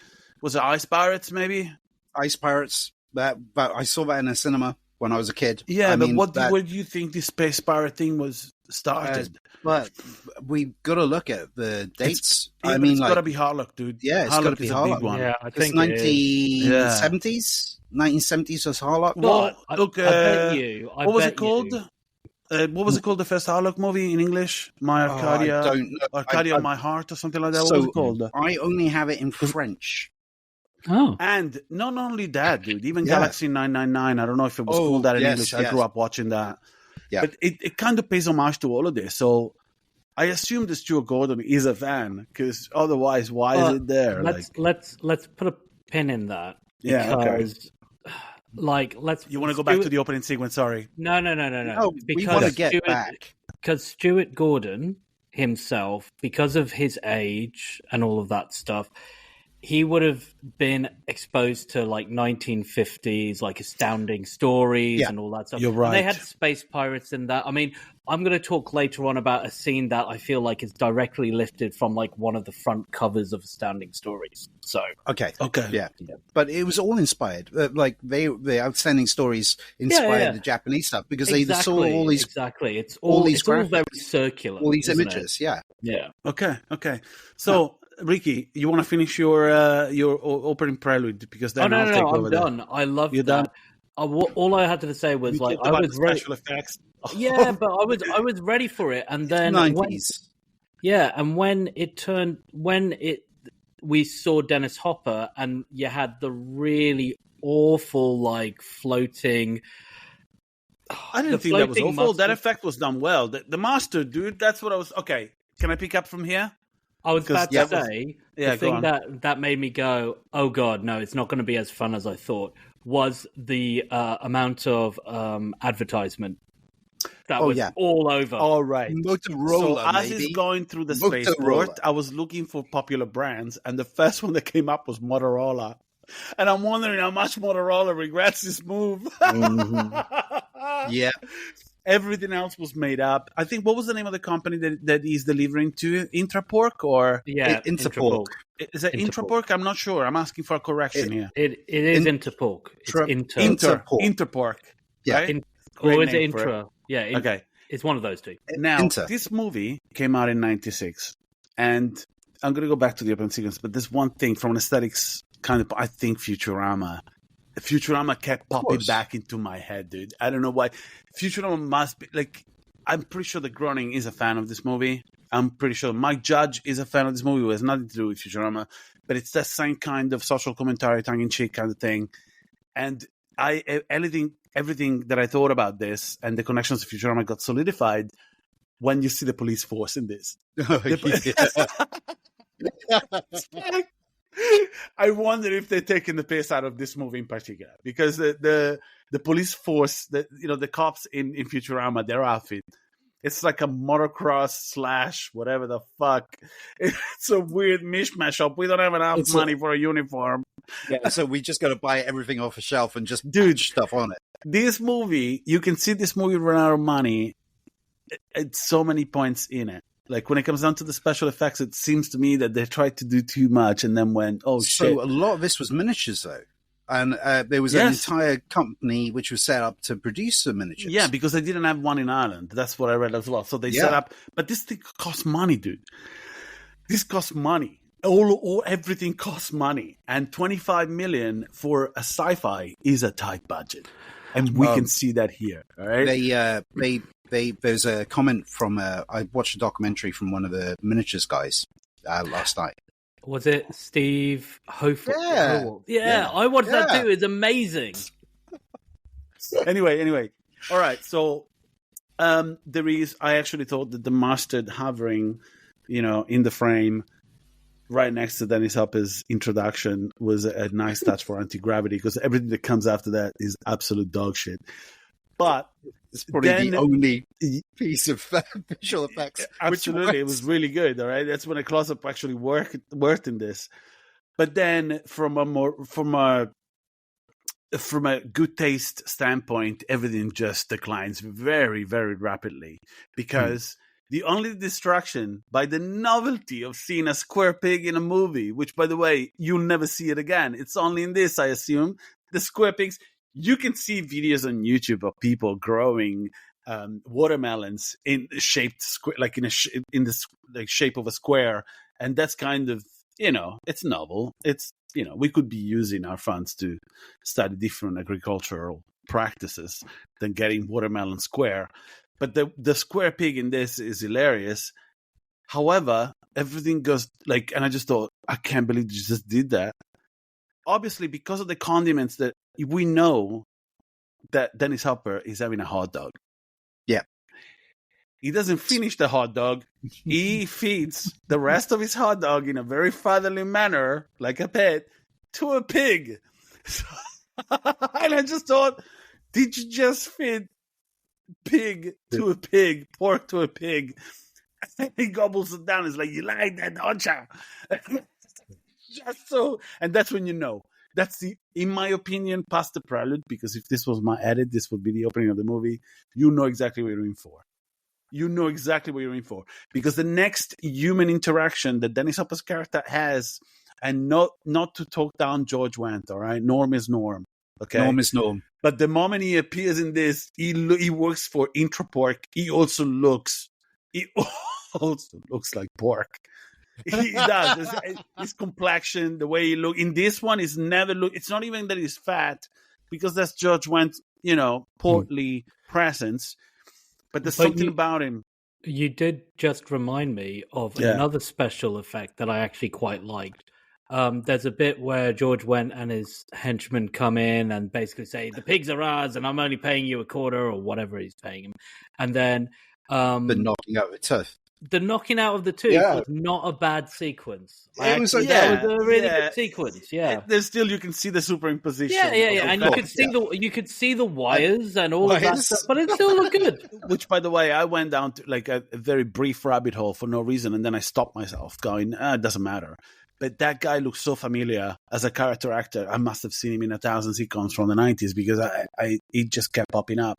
Was it Ice Pirates? Maybe Ice Pirates. But I saw that in a cinema when I was a kid. Yeah, but where do you think this space pirate thing was started? But we got to look at the dates. It's got to be Harlock, dude. Yeah, it's got to be Harlock. Big one. Yeah, I think 1970s. 1970s was Harlock. Well, look, I bet you. What was it called? What was it called? The first Harlock movie in English? My Arcadia, I don't know. Arcadia, My Heart, or something like that. What was it called? I only have it in French. Oh, and not only that, dude. Even Galaxy 999. I don't know if it was called that in English. I grew up watching that. Yeah, but it kind of pays homage to all of this. So I assume that Stuart Gordon is a fan, because otherwise, why is it there? Let's put a pin in that. Yeah, because, You want to go back to the opening sequence? Sorry. No. Because we want to get back. Because Stuart Gordon himself, because of his age and all of that stuff, he would have been exposed to 1950s, astounding stories and all that stuff. You're right. And they had space pirates in that. I'm going to talk later on about a scene that I feel like is directly lifted from one of the front covers of Astounding Stories. So okay, yeah. But it was all inspired. The Outstanding Stories inspired the Japanese stuff, because they saw all these It's all very circular. All these images, yeah. Okay. So. Ricky, you want to finish your opening prelude, because then I'll take over. I'm done. I love that. Done? All I had to say was I was ready. Special effects. Yeah, but I was ready for it, and then 90s. We saw Dennis Hopper, and you had the really awful floating. I didn't think that was awful. Mustard. That effect was done well. The master, dude. That's what I was. Okay, can I pick up from here? I was about to say, the thing that made me go, oh God, no, it's not going to be as fun as I thought, was the amount of advertisement that was all over. All right. Motorola, so as he's going through the spaceport, I was looking for popular brands, and the first one that came up was Motorola. And I'm wondering how much Motorola regrets this move. Mm-hmm. Yeah. Everything else was made up. I think, what was the name of the company that he's delivering to? Intrapork or Interpork? Is it Intrapork? I'm not sure. I'm asking for a correction here. It is Interpork. It's Interpork. Yeah. Right? Or is it Intra? Yeah. Okay. It's one of those two. Now, this movie came out in 96, and I'm going to go back to the opening sequence, but there's one thing from an aesthetics kind of, I think Futurama kept popping back into my head, dude. I don't know why. Futurama must be, like, I'm pretty sure that Groening is a fan of this movie. I'm pretty sure Mike Judge is a fan of this movie. It has nothing to do with Futurama, but it's that same kind of social commentary, tongue-in-cheek kind of thing. And everything that I thought about this and the connections to Futurama got solidified when you see the police force in this. I wonder if they're taking the piss out of this movie in particular, because the police force, the cops in Futurama, their outfit, it's like a motocross / whatever the fuck. It's a weird mishmash up. We don't have enough money for a uniform. Yeah, so we just got to buy everything off a shelf and just patch stuff on it. This movie, you can see this movie run out of money at so many points in it. Like, when it comes down to the special effects, it seems to me that they tried to do too much and then went, shit. So a lot of this was miniatures, though. And there was an entire company which was set up to produce the miniatures. Yeah, because they didn't have one in Ireland. That's what I read as well. So they set up, but this thing costs money, dude. This costs money. Everything costs money. And 25 million for a sci-fi is a tight budget. And we can see that here. All right. There's a comment from I watched a documentary from one of the miniatures guys last night. Was it Steve Hofer? Yeah, I watched that too. It's amazing. Anyway. All right. So I actually thought that the mustard hovering, in the frame right next to Dennis Hopper's introduction was a nice touch for anti-gravity, because everything that comes after that is absolute dog shit. But it's probably the only piece of visual effects. Absolutely, it was really good. All right, that's when a close-up actually worked in this. But then, from a good taste standpoint, everything just declines very, very rapidly, because the only distraction by the novelty of seeing a square pig in a movie, which, by the way, you'll never see it again. It's only in this, I assume. The square pigs. You can see videos on YouTube of people growing watermelons in shaped square, like in the shape of a square, and that's kind of, it's novel. It's, we could be using our funds to study different agricultural practices than getting watermelon square. But the square pig in this is hilarious. However, everything goes and I just thought, I can't believe you just did that. Obviously, because of the condiments that we know that Dennis Hopper is having a hot dog. Yeah. He doesn't finish the hot dog. He feeds the rest of his hot dog in a very fatherly manner, like a pet, to a pig. And I just thought, did you just feed pig to a pig, pork to a pig? And he gobbles it down. It's like, you like that, don't you? Just so, and that's when you know. That's in my opinion, past the prelude, because if this was my edit, this would be the opening of the movie. You know exactly what you're in for. Because the next human interaction that Dennis Hopper's character has, and not to talk down George Wendt, all right? Norm is Norm. Okay? Norm is Norm. But the moment he appears in this, he works for Intrapork. He also looks like pork. He does. His complexion, the way he looks. In this one, is never look. It's not even that he's fat, because that's George Wendt's, portly presence. But there's something about him. You did just remind me of another special effect that I actually quite liked. There's a bit where George Wendt and his henchmen come in and basically say, the pigs are ours and I'm only paying you a quarter, or whatever he's paying him. And then the knocking out of the tooth. The knocking out of the tooth was not a bad sequence. It was a really good sequence. Yeah, there's still, you can see the superimposition. Yeah, and you could see the wires and all of that stuff, but it still looked good. Which, by the way, I went down to like a very brief rabbit hole for no reason, and then I stopped myself, going, it doesn't matter. But that guy looks so familiar as a character actor. I must have seen him in 1,000 sitcoms from the 90s, because he just kept popping up.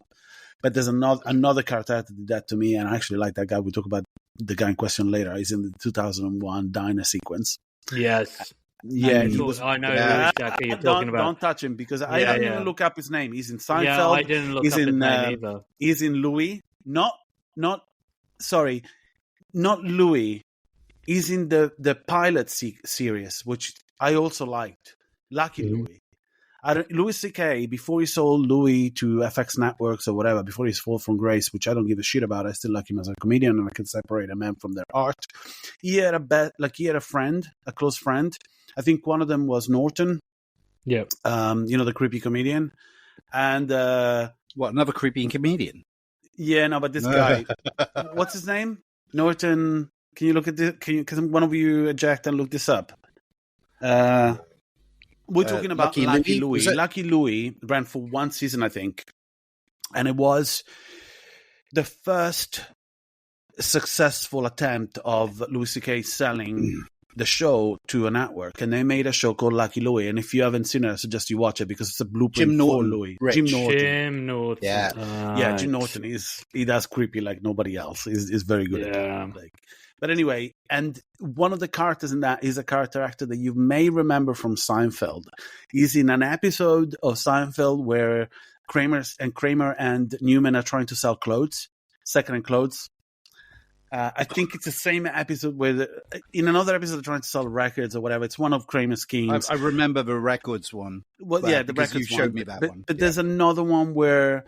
But there's another character that did that to me, and I actually like that guy. We'll talk about the guy in question later. He's in the 2001 diner sequence. Yes. Yeah, I know exactly you're talking about. Don't touch him because I didn't even look up his name. He's in Seinfeld. Yeah, I didn't look up his name either. He's in Louis. Not Louis. He's in the pilot series, which I also liked. Lucky Louis. Louis C.K., before he sold Louis to FX Networks or whatever, before his fall from grace, which I don't give a shit about, I still like him as a comedian and I can separate a man from their art. He had a friend, a close friend. I think one of them was Norton. Yeah. The creepy comedian. And another creepy comedian? Yeah, no, but this guy, what's his name? Norton. Can you look at this? Can one of you eject and look this up? We're talking about Lucky Louis. Lucky Louis ran for one season, I think. And it was the first successful attempt of Louis C.K. selling the show to a network. And they made a show called Lucky Louis. And if you haven't seen it, I suggest you watch it because it's a blueprint for Louis. Jim Norton. Yeah, Jim Norton. He does creepy like nobody else. He's very good at that. But anyway, and one of the characters in that is a character actor that you may remember from Seinfeld. He's in an episode of Seinfeld where Kramer and Newman are trying to sell clothes, second-hand clothes. I think it's the same episode where in another episode they're trying to sell records or whatever. It's one of Kramer's schemes. I remember the records one. Well, yeah, the records you showed me that one. But there's another one where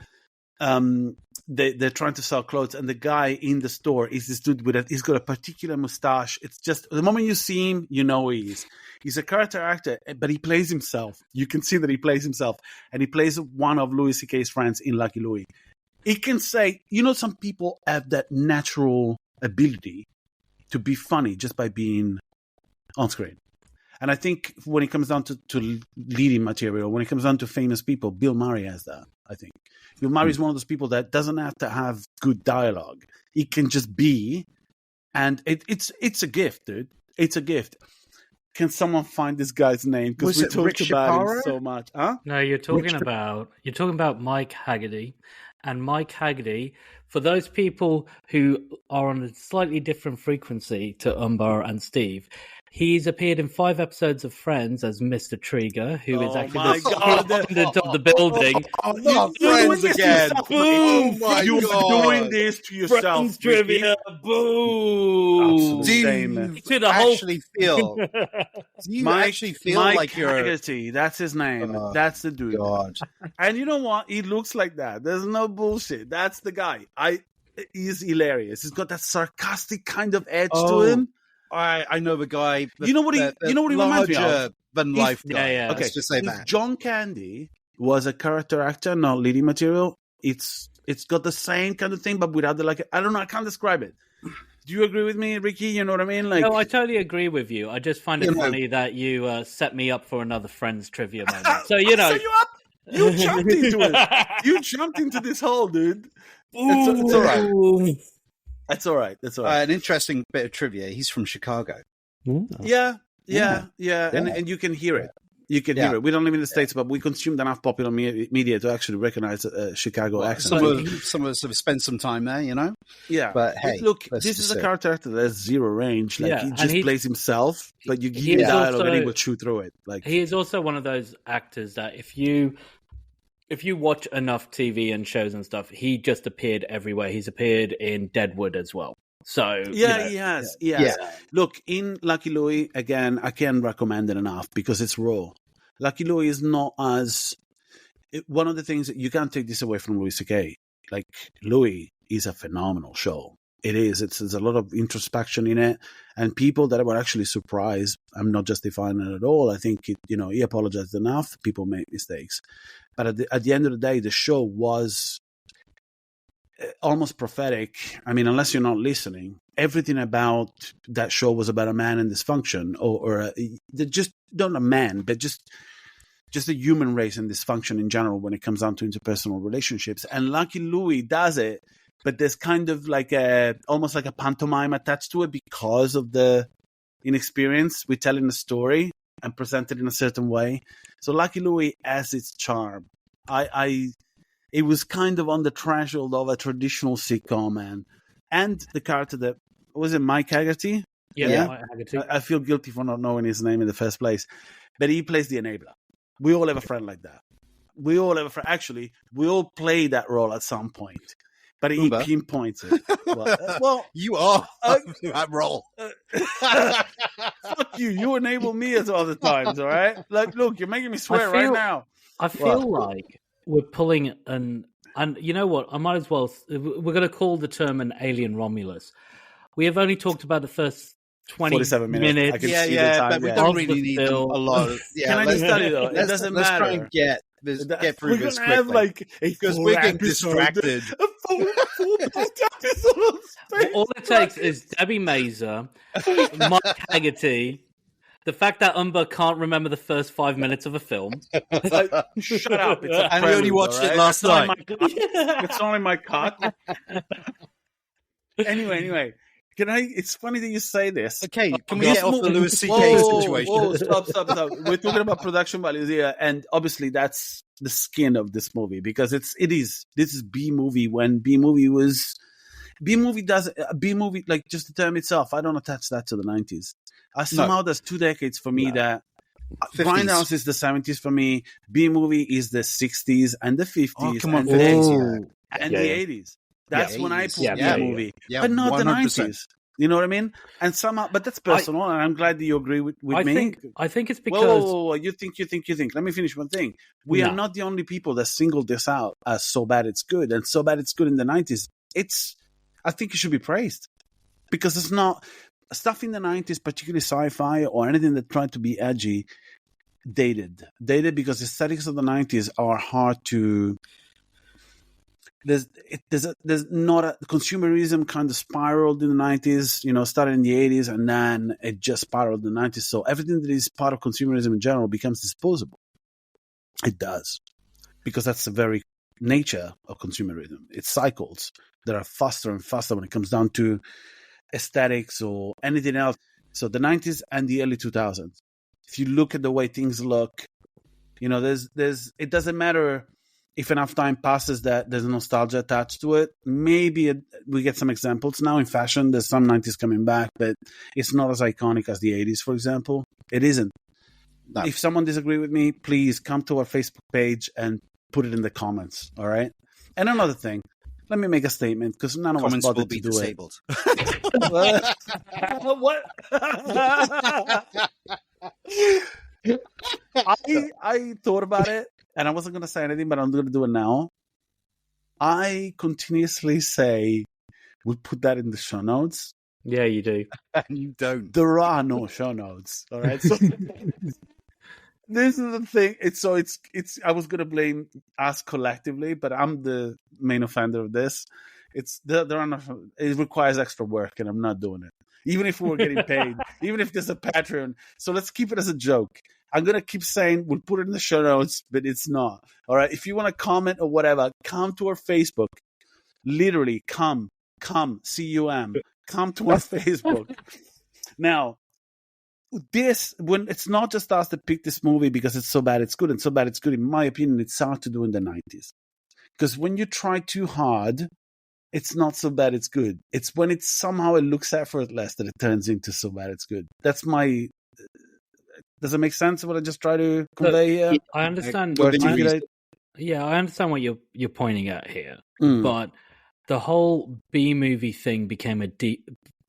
they're trying to sell clothes, and the guy in the store is this dude he's got a particular mustache. It's just the moment you see him, you know he's a character actor, but he plays himself. You can see that he plays himself, and he plays one of Louis C.K.'s friends in Lucky Louis. He can say, some people have that natural ability to be funny just by being on screen. And I think when it comes down to leading material, when it comes down to famous people, Bill Murray has that, I think. Bill Murray is one of those people that doesn't have to have good dialogue. He can just be, and it's a gift, dude. It's a gift. Can someone find this guy's name? Because we talked about him so much. Huh? No, you're talking about Mike Haggerty. And Mike Haggerty, for those people who are on a slightly different frequency to Umba and Steve, he's appeared in 5 episodes of Friends as Mr. Trigger, who is actually the president of the building. Friends again. Boom! You're doing this to yourself. Friends trivia. Boom! Do you actually feel Mike like you're... Haggerty, that's his name. That's the dude. God. And you know what? He looks like that. There's no bullshit. That's the guy. He's hilarious. He's got that sarcastic kind of edge to him. I know the guy. You know what he reminds me of? Than life guy. Yeah. Okay, let's just say that. John Candy was a character actor, not leading material. It's got the same kind of thing, but without the I don't know. I can't describe it. Do you agree with me, Ricky? You know what I mean? No, I totally agree with you. I just find it funny that you set me up for another Friends trivia moment. So I set you up. You jumped into it. You jumped into this hole, dude. It's all right. That's all right. An interesting bit of trivia. He's from Chicago. Yeah. And you can hear it. You can hear it. We don't live in the States, but we consumed enough popular media to actually recognize Chicago accent. Some of us have spent some time there, Yeah. But hey, look, this is a character actor that has zero range. He just plays himself, but you give him dialogue and he will chew through it. He is also one of those actors that if you watch enough TV and shows and stuff, he just appeared everywhere. He's appeared in Deadwood as well. So he has. Yeah. Look, in Lucky Louie, again, I can't recommend it enough because it's raw. Lucky Louie is not as one of the things that you can't take this away from Louis C.K. Louie is a phenomenal show. It is. There's a lot of introspection in it, and people that were actually surprised. I'm not justifying it at all. I think he apologized enough. People make mistakes, but at the end of the day, the show was almost prophetic. I mean, unless you're not listening, everything about that show was about a man in dysfunction, or just not a man, but just the human race and dysfunction in general when it comes down to interpersonal relationships. And Lucky Louie does it, but there's kind of almost like a pantomime attached to it because of the inexperience with telling the story and presented in a certain way. So Lucky Louie has its charm. it was kind of on the threshold of a traditional sitcom, and the character that was it, Mike Haggerty. Mike Haggerty. I feel guilty for not knowing his name in the first place, but he plays the enabler. We all have a friend like that. We all have a friend. Actually, we all play that role at some point. But he pinpoints it. Well, you are that role. Fuck you. You enable me at all the times, all right? Like, look, you're making me swear right now. I feel like we're pulling and you know what? I might as well. We're going to call the term an alien Romulus. We have only talked about the first 47 minutes. I can see the time, but we don't really need a lot of. Yeah, can I just tell you though? It doesn't matter. Let's try and get through this quickly. Have like because we're getting distracted. All it takes is Debbie Mazur, Mike Haggerty, the fact that Umba can't remember the first 5 minutes of a film. Like, shut up! And we only watched it last night. It's only my cock. Anyway. It's funny that you say this. Okay, can we get off the Louis C.K. situation? Whoa, stop. We're talking about production values here, and obviously that's the skin of this movie because this is B movie when B movie like just the term itself. I don't attach that to the 90s. Somehow there's 2 decades for me that. Grindhouse is the 70s for me. B movie is the 60s and the 50s and the 80s. That's when I put B movie, but not 100%. The 90s. You know what I mean? And somehow, but that's personal, and I'm glad that you agree with me. I think it's because whoa. You think. Let me finish one thing. We are not the only people that singled this out as So Bad It's Good, and So Bad It's Good in the 90s. I think it should be praised because it's not stuff in the 90s, particularly sci-fi or anything that tried to be edgy, dated because the aesthetics of the 90s are hard to. There's not a consumerism kind of spiraled in the 90s, started in the 80s, and then it just spiraled in the 90s. So everything that is part of consumerism in general becomes disposable. It does, because that's the very nature of consumerism. It cycles that are faster and faster when it comes down to aesthetics or anything else. So the 90s and the early 2000s. If you look at the way things look, it doesn't matter. If enough time passes that there's nostalgia attached to it, maybe we get some examples. Now in fashion, there's some 90s coming back, but it's not as iconic as the 80s, for example. It isn't. No. If someone disagrees with me, please come to our Facebook page and put it in the comments, all right? And another thing, let me make a statement, because none of us bothered to do disabled. It. What? I thought about it. And I wasn't going to say anything, but I'm going to do it now. I continuously say, we'll put that in the show notes. Yeah, you do. And you don't. There are no show notes. All right. So this is the thing. It's I was going to blame us collectively, but I'm the main offender of this. There are no, it requires extra work, and I'm not doing it. Even if we were getting paid, even if there's a Patreon. So let's keep it as a joke. I'm going to keep saying we'll put it in the show notes, but it's not. All right. If you want to comment or whatever, come to our Facebook. Literally, come, C-U-M. Come to our Facebook. Now, when it's not just us that picked this movie because it's So Bad It's Good, and So Bad It's Good, in my opinion, it's hard to do in the 90s. Because when you try too hard, it's not So Bad It's Good. It's when it looks effortless that it turns into So Bad It's Good. That's my... Does it make sense what I just try to convey here? I understand. I understand what you're pointing at here. But the whole B movie thing became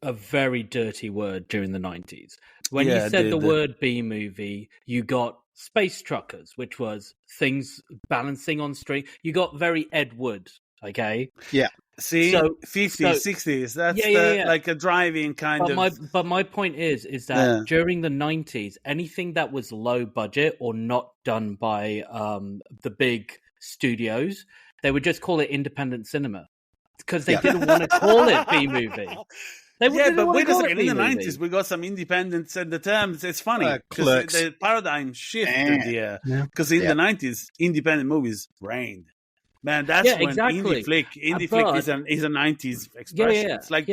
a very dirty word during the 90s. When you said the word B movie, you got Space Truckers, which was things balancing on string. You got very Ed Wood, okay? Yeah. See, 50s, 60s. That's like a driving kind of. But my point is that during the 90s, anything that was low budget or not done by the big studios, they would just call it independent cinema because they didn't want to call it B movie. But wait a second. In the 90s, we got some independents at the time. It's funny because the paradigm shifted here. Because in the 90s, independent movies reigned. Man, that's when indie flick is a 90s expression. It's like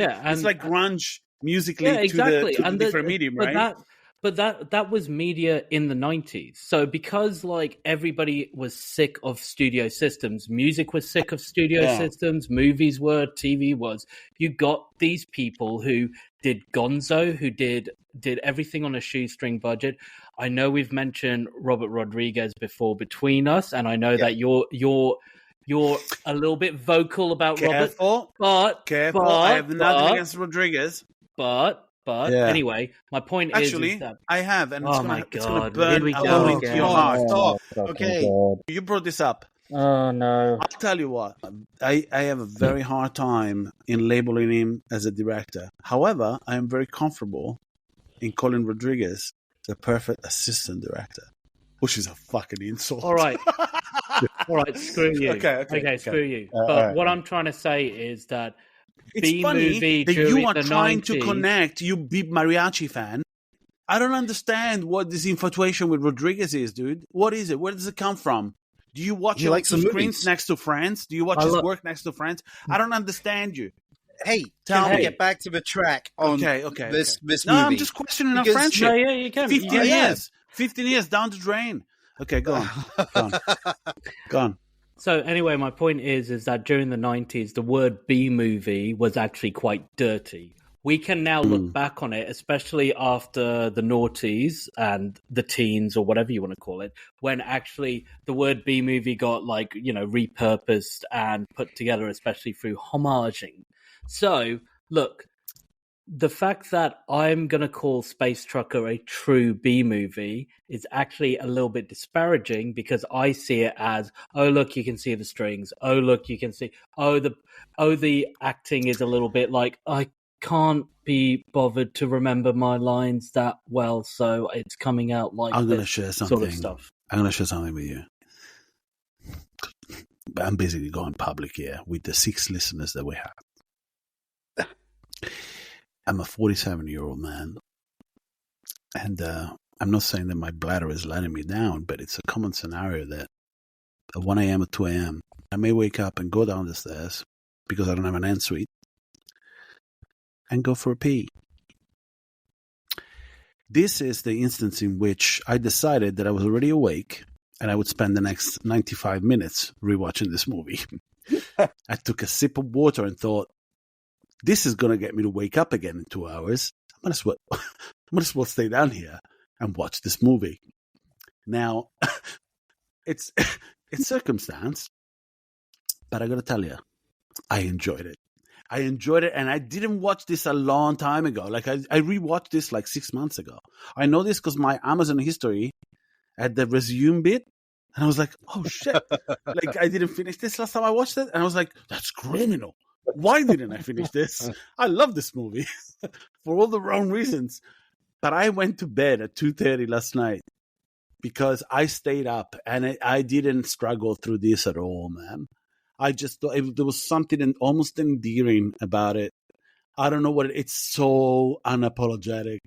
grunge musically to the different medium, right? But that was media in the 90s. So because like everybody was sick of studio systems, music was sick of studio systems, movies were, TV was, you got these people who did Gonzo, who did everything on a shoestring budget. I know we've mentioned Robert Rodriguez before between us, and I know that you're a little bit vocal about Robert. But I have nothing against Rodriguez. But anyway, my point is that I have, and it's going to burn Here we a go hole into your heart. Okay, you brought this up. Oh no! I'll tell you what. I have a very hard time in labeling him as a director. However, I am very comfortable in calling Rodriguez the perfect assistant director, which is a fucking insult. All right, screw you. Okay, screw you. But what I'm trying to say is that. It's funny that you are trying to connect, you big mariachi fan. I don't understand what this infatuation with Rodriguez is, dude. What is it? Where does it come from? Do you watch his screens next to Friends? Do you watch his work next to Friends? I don't understand you. Hey, can we get back to the track on this movie? No, I'm just questioning our friendship. Yeah, you can. 15 years down the drain. Okay, go on. Go on. So anyway, my point is that during the 90s, the word B-movie was actually quite dirty. We can now look back on it, especially after the noughties and the teens or whatever you want to call it, when actually the word B-movie got repurposed and put together, especially through homaging. So look, the fact that I'm going to call Space Trucker a true B-movie is actually a little bit disparaging because I see it as, oh, look, you can see the strings. Oh, look, you can see, the acting is a little bit like, I can't be bothered to remember my lines that well, so it's coming out like I'm going to share something. Sort of stuff. I'm going to share something with you. I'm basically going public here with the 6 listeners that we have. I'm a 47-year-old man, and I'm not saying that my bladder is letting me down, but it's a common scenario that at 1 a.m. or 2 a.m., I may wake up and go down the stairs because I don't have an ensuite and go for a pee. This is the instance in which I decided that I was already awake and I would spend the next 95 minutes rewatching this movie. I took a sip of water and thought, this is going to get me to wake up again in 2 hours. I might as well stay down here and watch this movie. Now, it's circumstance, but I got to tell you, I enjoyed it. And I didn't watch this a long time ago. Like, I rewatched this like 6 months ago. I know this because my Amazon history had the resume bit, and I was like, oh, shit. Like, I didn't finish this last time I watched it, and I was like, that's criminal. Why didn't I finish this? I love this movie for all the wrong reasons. But I went to bed at 2:30 last night because I stayed up and I didn't struggle through this at all, man. I just thought there was something almost endearing about it. I don't know what it's so unapologetic,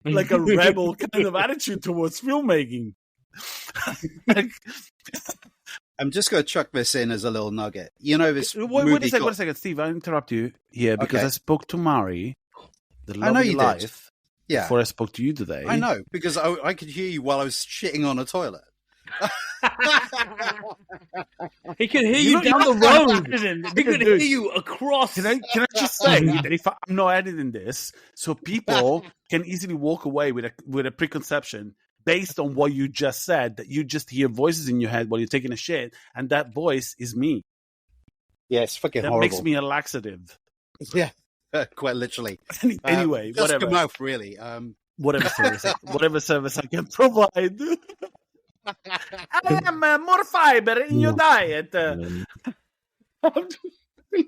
like a rebel kind of attitude towards filmmaking. Like, I'm just going to chuck this in as a little nugget. You know, this wait a second, Steve. I interrupt you here because I spoke to Mari, the love of your life, before I spoke to you today. I know, because I could hear you while I was shitting on a toilet. He can hear you down the road. He can hear you across. Can I just say that if I'm not editing this, so people can easily walk away with a preconception based on what you just said, that you just hear voices in your head while you're taking a shit, and that voice is me. Yeah, it's fucking that horrible. Makes me a laxative. Yeah, quite literally. Anyway, just whatever. Your mouth, really. Whatever service I can provide. I am more fiber in your diet.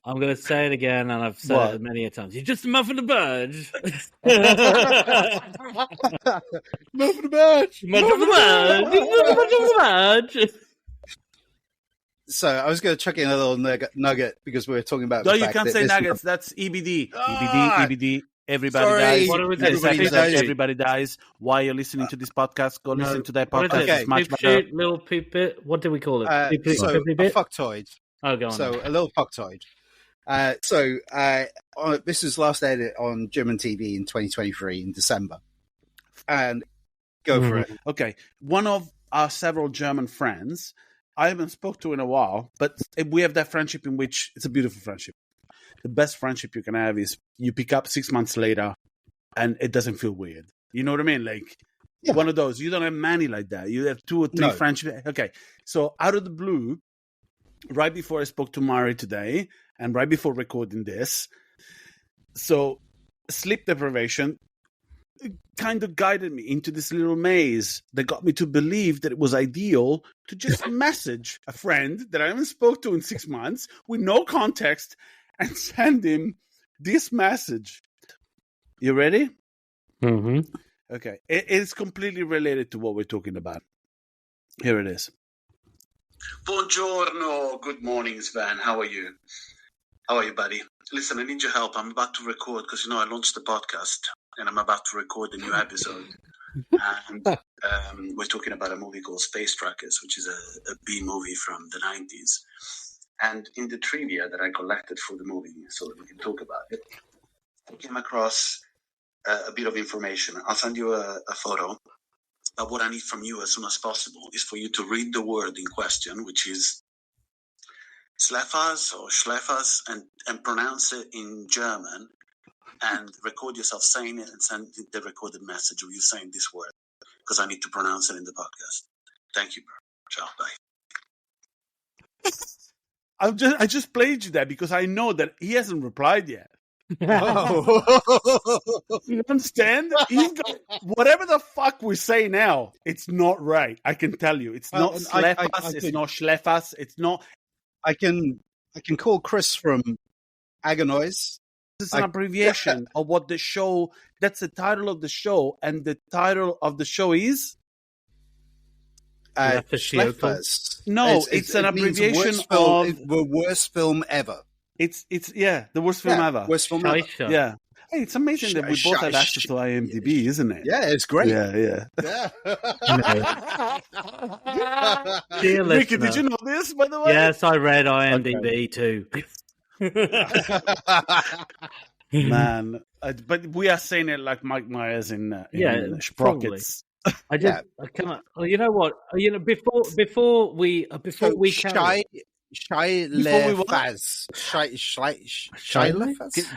I'm going to say it again, and I've said it many a times. You're just a muff of the bird. Muff of the bird. Muff of the bird. So I was going to chuck in a little nugget because we were talking about. No, you can't say nuggets. That's EBD. EBD. Everybody dies. Everybody dies. While you're listening to this podcast, go listen to that podcast. It's much better. Little poop bit. What do we call it? A fucktoid. Oh, go on. So a little fucktoid. This was last aired on German TV in 2023 in December. and go for it. Okay. One of our several German friends, I haven't spoke to in a while, but we have that friendship in which it's a beautiful friendship. The best friendship you can have is you pick up 6 months later and it doesn't feel weird. You know what I mean? Like one of those. You don't have many like that. You have 2 or 3 friendships. Okay. So out of the blue, right before I spoke to Mari today and right before recording this, so sleep deprivation kind of guided me into this little maze that got me to believe that it was ideal to just message a friend that I haven't spoke to in 6 months with no context and send him this message. You ready? Mm-hmm. Okay. It is completely related to what we're talking about. Here it is. Buongiorno. Good morning, Sven. How are you? How are you, buddy? Listen, I need your help. I'm about to record because, I launched the podcast and I'm about to record a new episode. And we're talking about a movie called Space Trackers, which is a B movie from the 90s. And in the trivia that I collected for the movie so that we can talk about it, I came across a bit of information. I'll send you a photo. But what I need from you as soon as possible is for you to read the word in question, which is Slefas or Schlefas, and pronounce it in German and record yourself saying it and send the recorded message of you saying this word because I need to pronounce it in the podcast. Thank you, bro. Ciao, bye. I just played you that because I know that he hasn't replied yet. You understand? Whatever the fuck we say now, it's not right. I can tell you, it's not Slefas, it's not Schlefas, it's not. I can call Chris from Agonize. This is an abbreviation of what the show. That's the title of the show, and the title of the show is. Schlefas. No, it's an abbreviation of the worst film ever. It's the worst film ever. Worst film ever. Yeah. Hey, it's amazing that we both have access to IMDb, isn't it? Yeah, it's great. Yeah. Dear Ricky, listener. did you know this, by the way? Yes, I read IMDb too. Man, but we are saying it like Mike Myers in Sprockets. I just, I can't. You know what? Before we carry.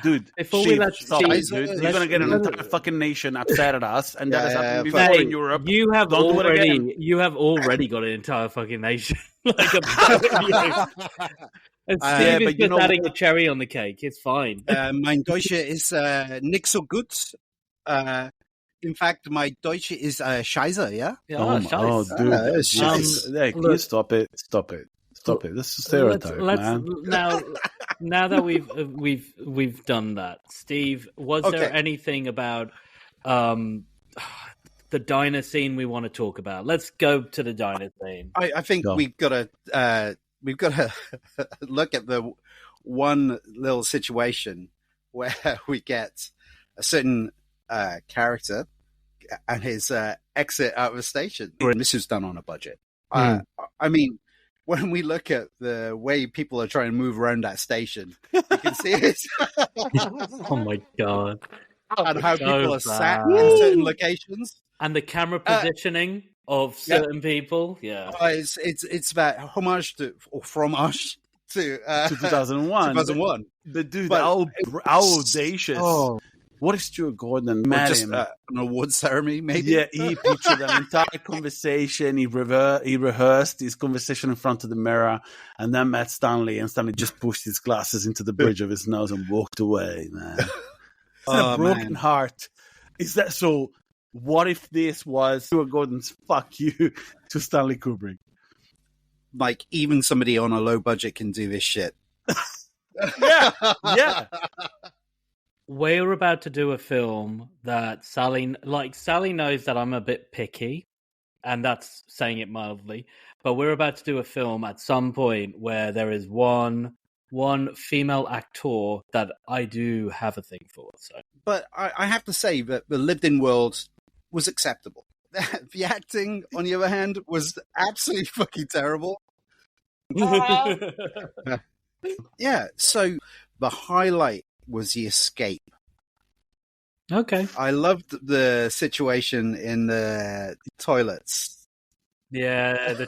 Dude, before we let stop it, dude. You're gonna get an entire fucking nation upset at us, and that has happened before in Europe. You have already got an entire fucking nation upset at you. And Steve is just adding a cherry on the cake. It's fine. Mein Deutsche ist nicht so gut. In fact, my Deutsche is Scheiße, yeah? Dude. Can you stop it? Stop it. This is stereotype, man. Now that we've done that, Steve, was there anything about the diner scene we want to talk about? Let's go to the diner scene. I think we've got to look at the one little situation where we get a certain character and his exit out of the station. This is done on a budget. I mean, when we look at the way people are trying to move around that station, you can see it. Oh my god! And how people are sat in certain locations, and the camera positioning of certain people. Yeah, it's that homage to homage to 2001. 2001. But dude, how audacious! Oh. What if Stuart Gordon met him? An award ceremony, maybe? Yeah, he pictured an entire conversation. He rehearsed his conversation in front of the mirror, and then met Stanley, and Stanley just pushed his glasses into the bridge of his nose and walked away, man. A broken heart. Is that so? What if this was Stuart Gordon's fuck you to Stanley Kubrick? Like, even somebody on a low budget can do this shit. Yeah. We're about to do a film that Sally knows that I'm a bit picky, and that's saying it mildly. But we're about to do a film at some point where there is one female actor that I do have a thing for. So, but I have to say that the lived-in world was acceptable. The acting, on the other hand, was absolutely fucking terrible. Yeah. So the highlight was the escape. Okay. I loved the situation in the toilets. Yeah, the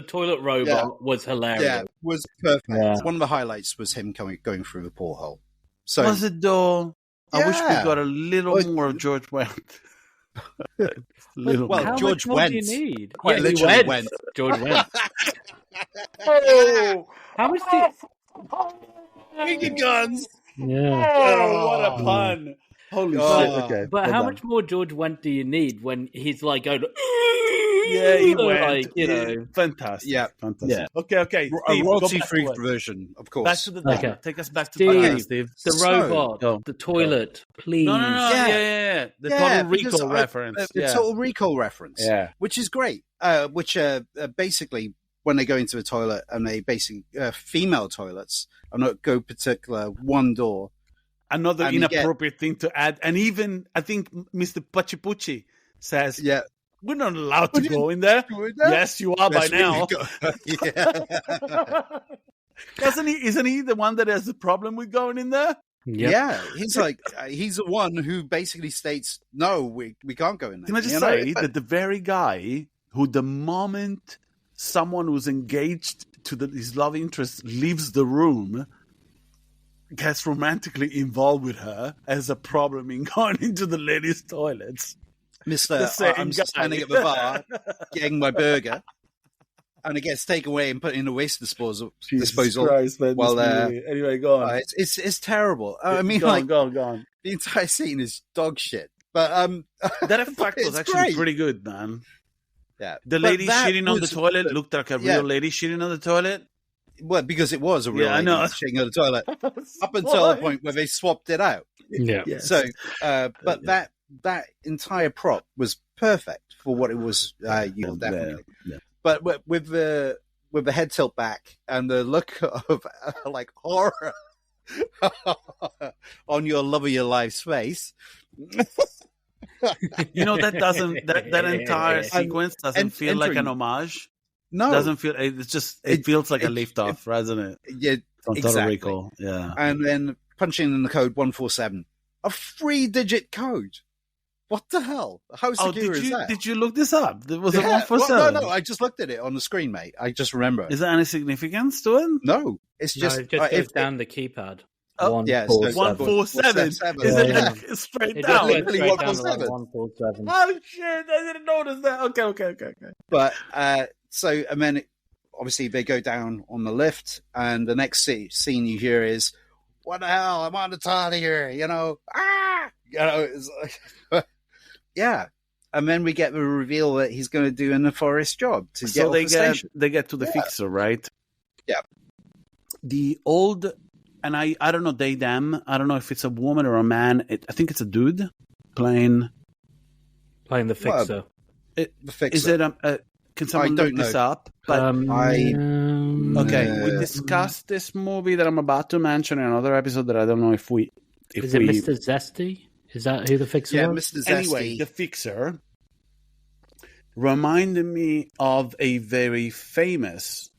toilet robot was hilarious. Yeah, was perfect. Yeah. One of the highlights was him going through the porthole. So was it though? I wish we got a little more of George Wendt. George Wendt. Do you need? Quite literally Wendt. George Wendt. Oh, how much do you... Finger guns. Yeah. Oh, what a pun. Holy shit. Okay. But how much more George Wendt do you need when he's like going... Yeah, he went. Like, you know. Fantastic. Yeah. Fantastic. Yeah. Okay. A royalty-free version, of course. Back to the dog. Okay. Take us back to Steve, the dog, Steve. The robot, the toilet, please. No. Yeah. The Total Recall reference. The Total Recall reference. Yeah. Which is great. Which basically, when they go into a toilet and they basically, female toilets are not go particular one door. Another inappropriate thing to add. And even, I think Mr. Pachipucci says, we're not allowed to go in there. Yes, you are by now. Isn't he the one that has the problem with going in there? Yep. Yeah, he's like he's the one who basically states, "No, we can't go in there." Can I just say that the very guy who, the moment someone who's engaged to his love interest leaves the room, gets romantically involved with her, has a problem in going into the ladies' toilets. I'm standing at the bar getting my burger, and it gets taken away and put in a waste disposal. Christ, man, anyway, go on. It's terrible. Go on. The entire scene is dog shit. But that effect was actually pretty good, man. Yeah, the lady shitting on the toilet looked like a real lady shitting on the toilet. Well, because it was a real lady shitting on the toilet up until the point where they swapped it out. Yeah. Yes. So, but that entire prop was perfect for what it was. Definitely. Yeah. But with the head tilt back and the look of like horror on your love of your life's face. that entire sequence doesn't feel like an homage. No, it doesn't feel. It feels like a lift off, doesn't it? Yeah, Total Recall. Yeah, and then punching in the code 147, a 3-digit code. What the hell? How secure is that? Did you look this up? Was it 147? No. I just looked at it on the screen, mate. I just remember. Is there any significance to it? No, it's just it just goes down the keypad. 147. Is it straight down? Literally 147. 147. Oh shit! I didn't notice that. Okay. But and then obviously they go down on the lift, and the next scene you hear is, "What the hell? I'm on the toilet here." It's like, yeah. And then we get the reveal that he's going to do a nefarious job to get off the station. They get to the fixer, right? Yeah. The old. And I don't know, they, them. I don't know if it's a woman or a man. I think it's a dude playing the fixer. The fixer. Is it can someone look this up? But okay, we discussed this movie that I'm about to mention in another episode that I don't know if we... Is it Mr. Zesty? Is that who the fixer was? Mr. Zesty. Anyway, the fixer reminded me of a very famous,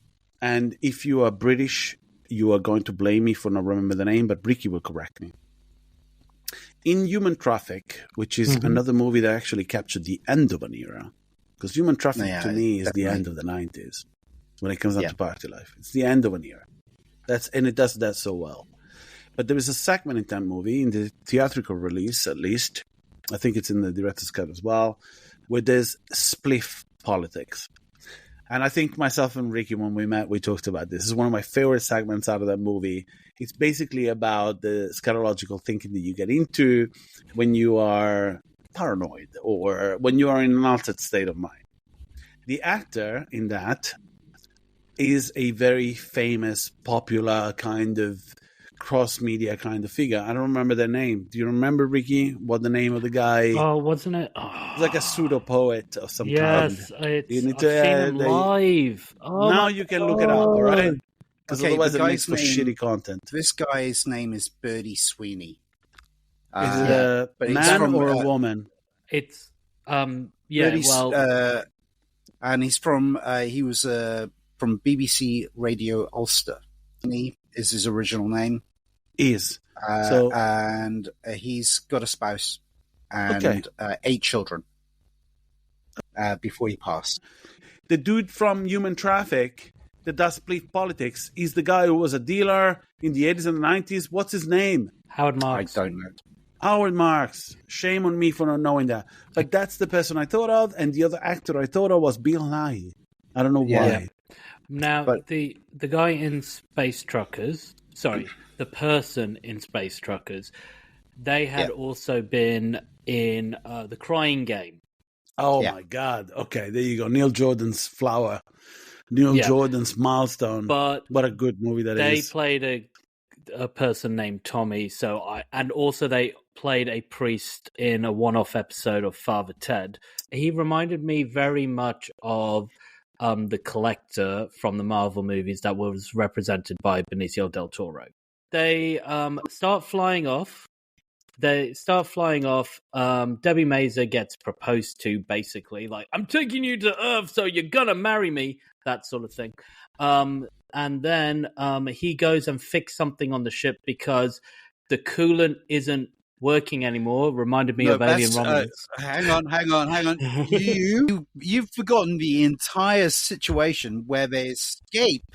and if you are British... you are going to blame me for not remembering the name, but Ricky will correct me. In Human Traffic, which is another movie that actually captured the end of an era, because Human Traffic to me is the end of the 90s when it comes down to party life. It's the end of an era. And it does that so well. But there is a segment in that movie, in the theatrical release at least, I think it's in the director's cut as well, where there's spliff politics. And I think myself and Ricky, when we met, we talked about this. This is one of my favorite segments out of that movie. It's basically about the scatological thinking that you get into when you are paranoid or when you are in an altered state of mind. The actor in that is a very famous, popular kind of cross-media kind of figure. I don't remember their name. Do you remember, Ricky, what the name of the guy? Oh, wasn't it? Oh. It's like a pseudo-poet of some kind. Yes, you need to I've seen him live. Now you can look it up, all right? Because otherwise it makes for shitty content. This guy's name is Birdie Sweeney. Is it a man or a woman? It's, and he's from, he was from BBC Radio Ulster. Is his original name. And he's got a spouse and 8 children before he passed. The dude from Human Traffic that does split politics is the guy who was a dealer in the 80s and the 90s. What's his name? Howard Marks. I don't know. Howard Marks. Shame on me for not knowing that. But that's the person I thought of, and the other actor I thought of was Bill Nighy. I don't know why. Yeah. Now, the guy in Space Truckers, the person in Space Truckers, they had also been in The Crying Game. Oh, my God. Okay, there you go. Neil Jordan's Flower. Neil Jordan's Milestone. But what a good movie that is. They played a person named Tommy, and also they played a priest in a one-off episode of Father Ted. He reminded me very much of the Collector from the Marvel movies that was represented by Benicio del Toro. They start flying off. Debbie Mazur gets proposed to, basically, like, I'm taking you to Earth, so you're gonna marry me, that sort of thing. And then he goes and fixes something on the ship because the coolant isn't working anymore. Reminded me of Alien Romulans. Hang on. You've forgotten the entire situation where they escape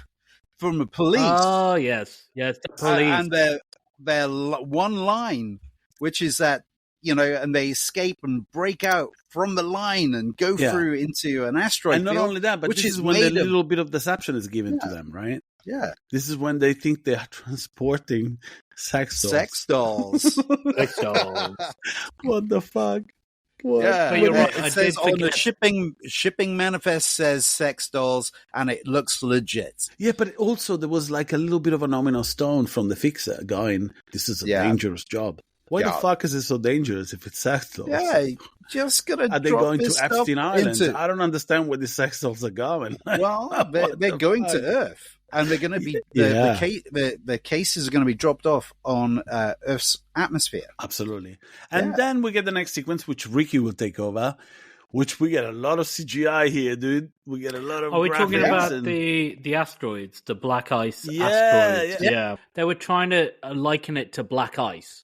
from the police. Oh, yes, the police. And their one line, which is that, and they escape and break out from the line and go through into an asteroid And not field, only that, but which this is when a little bit of deception is given to them, right? Yeah. This is when they think they are transporting sex dolls. Sex dolls. Sex dolls. What the fuck? What? Yeah, but you're right. It says on the shipping manifest says sex dolls, and it looks legit. Yeah, but also there was like a little bit of an ominous tone from the fixer going, this is a dangerous job. Why the fuck is it so dangerous if it's sex dolls? Yeah, just gonna. Are they going to Epstein Island? I don't understand where the sex dolls are going. Well, they're going to Earth, and they're going to be the cases are going to be dropped off on Earth's atmosphere. Absolutely, and then we get the next sequence, which Ricky will take over. Which we get a lot of CGI here, dude. We get a lot of. Are we talking about the asteroids, the black ice asteroids? Yeah, they were trying to liken it to black ice.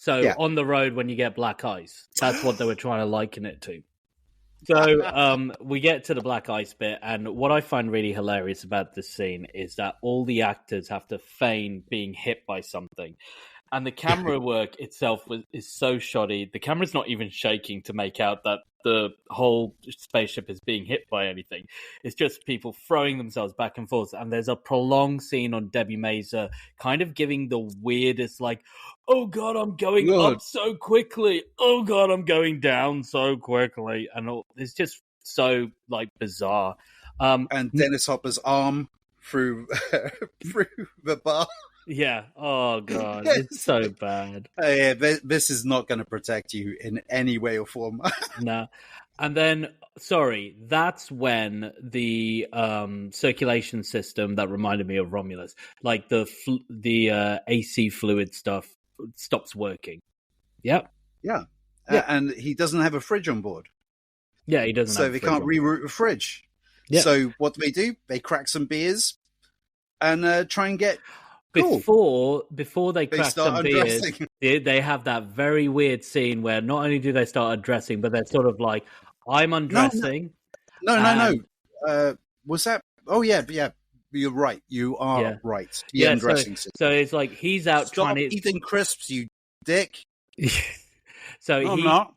So on the road when you get black ice, that's what they were trying to liken it to. So we get to the black ice bit, and what I find really hilarious about this scene is that all the actors have to feign being hit by something. And the camera work itself is so shoddy. The camera's not even shaking to make out that the whole spaceship is being hit by anything. It's just people throwing themselves back and forth. And there's a prolonged scene on Debbie Mazur kind of giving the weirdest, like, oh God, I'm going up so quickly. Oh God, I'm going down so quickly. And it's just so, like, bizarre. And Dennis Hopper's arm through the bar. Yeah. Oh God, it's so bad. This is not going to protect you in any way or form. No. And then, that's when the circulation system that reminded me of Romulus, like the AC fluid stuff, stops working. Yep. Yeah. And he doesn't have a fridge on board. Yeah, he doesn't. So they can't reroute the fridge. Yep. So what do? They crack some beers and try and get. Cool. Before they crack some beers, they have that very weird scene where not only do they start undressing, but they're sort of like, I'm undressing. No. Was that? Oh, yeah. You're right. You are right. The undressing scene. So it's like he's out trying to... eating crisps, you dick. So I'm not.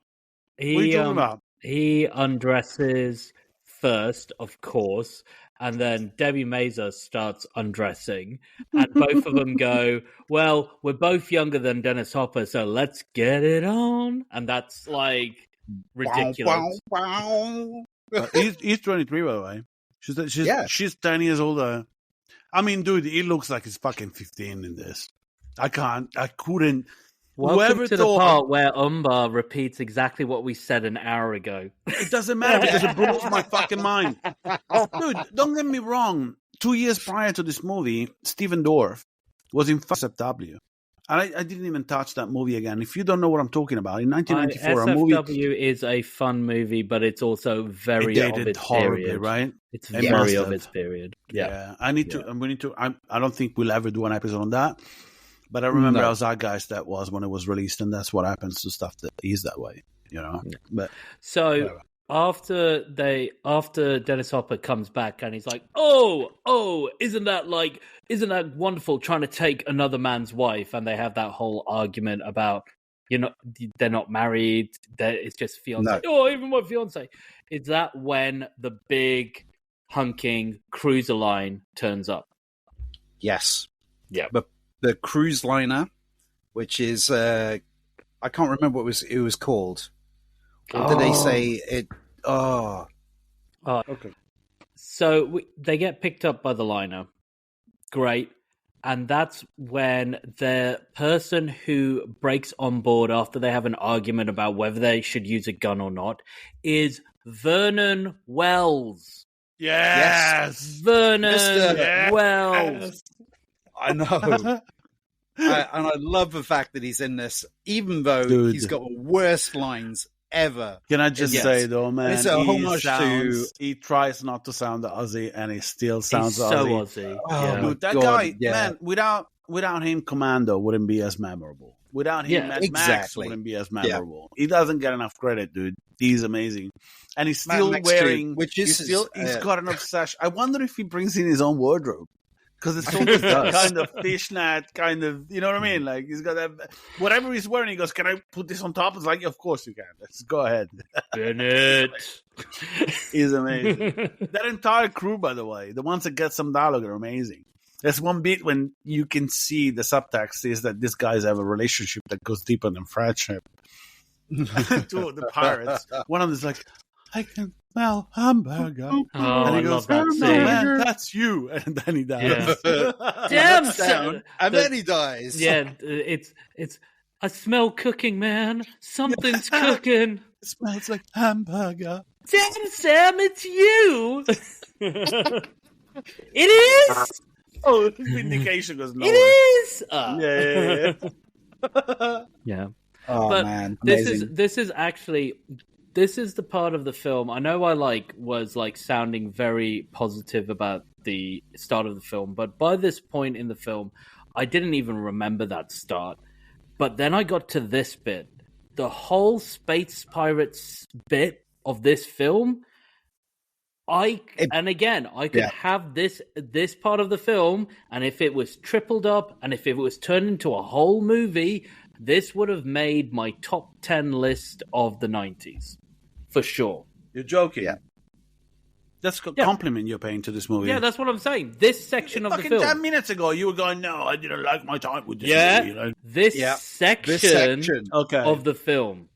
What are you talking about? He undresses first, of course, and then Debbie Mazur starts undressing, and both of them go, well, we're both younger than Dennis Hopper, so let's get it on. And that's, like, ridiculous. He's 23, by the way. She's 10 years older. I mean, dude, he looks like he's fucking 15 in this. I couldn't. Welcome to the part where Umba repeats exactly what we said an hour ago. It doesn't matter because it blows my fucking mind. Dude, don't get me wrong. 2 years prior to this movie, Steven Dorff was in SFW. I didn't even touch that movie again. If you don't know what I'm talking about, in 1994, a movie... SFW is a fun movie, but it's also very of its period. Right? It's very of its period. Yeah. I don't think we'll ever do an episode on that. But I remember how zeitgeist that was when it was released, and that's what happens to stuff that is that way, you know. Yeah. But so after Dennis Hopper comes back and he's like, oh, isn't that wonderful, trying to take another man's wife, and they have that whole argument about, you know, they're not married, it's just fiance. Oh, even my fiance. Is that when the big hunking cruiser line turns up? Yes. Yeah. But the cruise liner, which is I can't remember what it was called. Or did they say it? Okay. So they get picked up by the liner. Great. And that's when the person who breaks on board after they have an argument about whether they should use a gun or not is Vernon Wells. Yes. Vernon Wells. I know. And I love the fact that he's in this, even though he's got the worst lines ever. Can I just say, though, man, it's a homage to... He tries not to sound Aussie, and he still sounds Aussie. So Aussie. Oh, dude, that guy, man, without him, Commando wouldn't be as memorable. Without him, Mad Max wouldn't be as memorable. He doesn't get enough credit, dude. He's amazing. And he's still wearing... he's got an obsession. I wonder if he brings in his own wardrobe. Because it's always that kind of fishnet, kind of, you know what I mean? Like, he's got that, whatever he's wearing, he goes, can I put this on top? It's like, of course you can. Let's go ahead. Bennett. He's amazing. That entire crew, by the way, the ones that get some dialogue are amazing. There's one bit when you can see the subtext is that these guys have a relationship that goes deeper than friendship. Two of the pirates. One of them is like, I can smell hamburger. And he goes, no, man, that's you. And then he dies. Yeah. Damn, son. And then he dies. Yeah, it's I smell cooking, man. Something's cooking. It smells like hamburger. Damn, Sam, it's you. It is. Oh, vindication goes nowhere. It is. Yeah. Oh, but man, amazing. This is the part of the film. I know I was sounding very positive about the start of the film, but by this point in the film, I didn't even remember that start. But then I got to this bit. The whole Space Pirates bit of this film, I could have this part of the film, and if it was tripled up, and if it was turned into a whole movie, this would have made my top 10 list of the 90s. For sure. You're joking. Yeah. That's a compliment you're paying to this movie. Yeah, that's what I'm saying. This section of the film. 10 minutes ago, you were going, no, I didn't like my time with this movie. You know? This section of the film.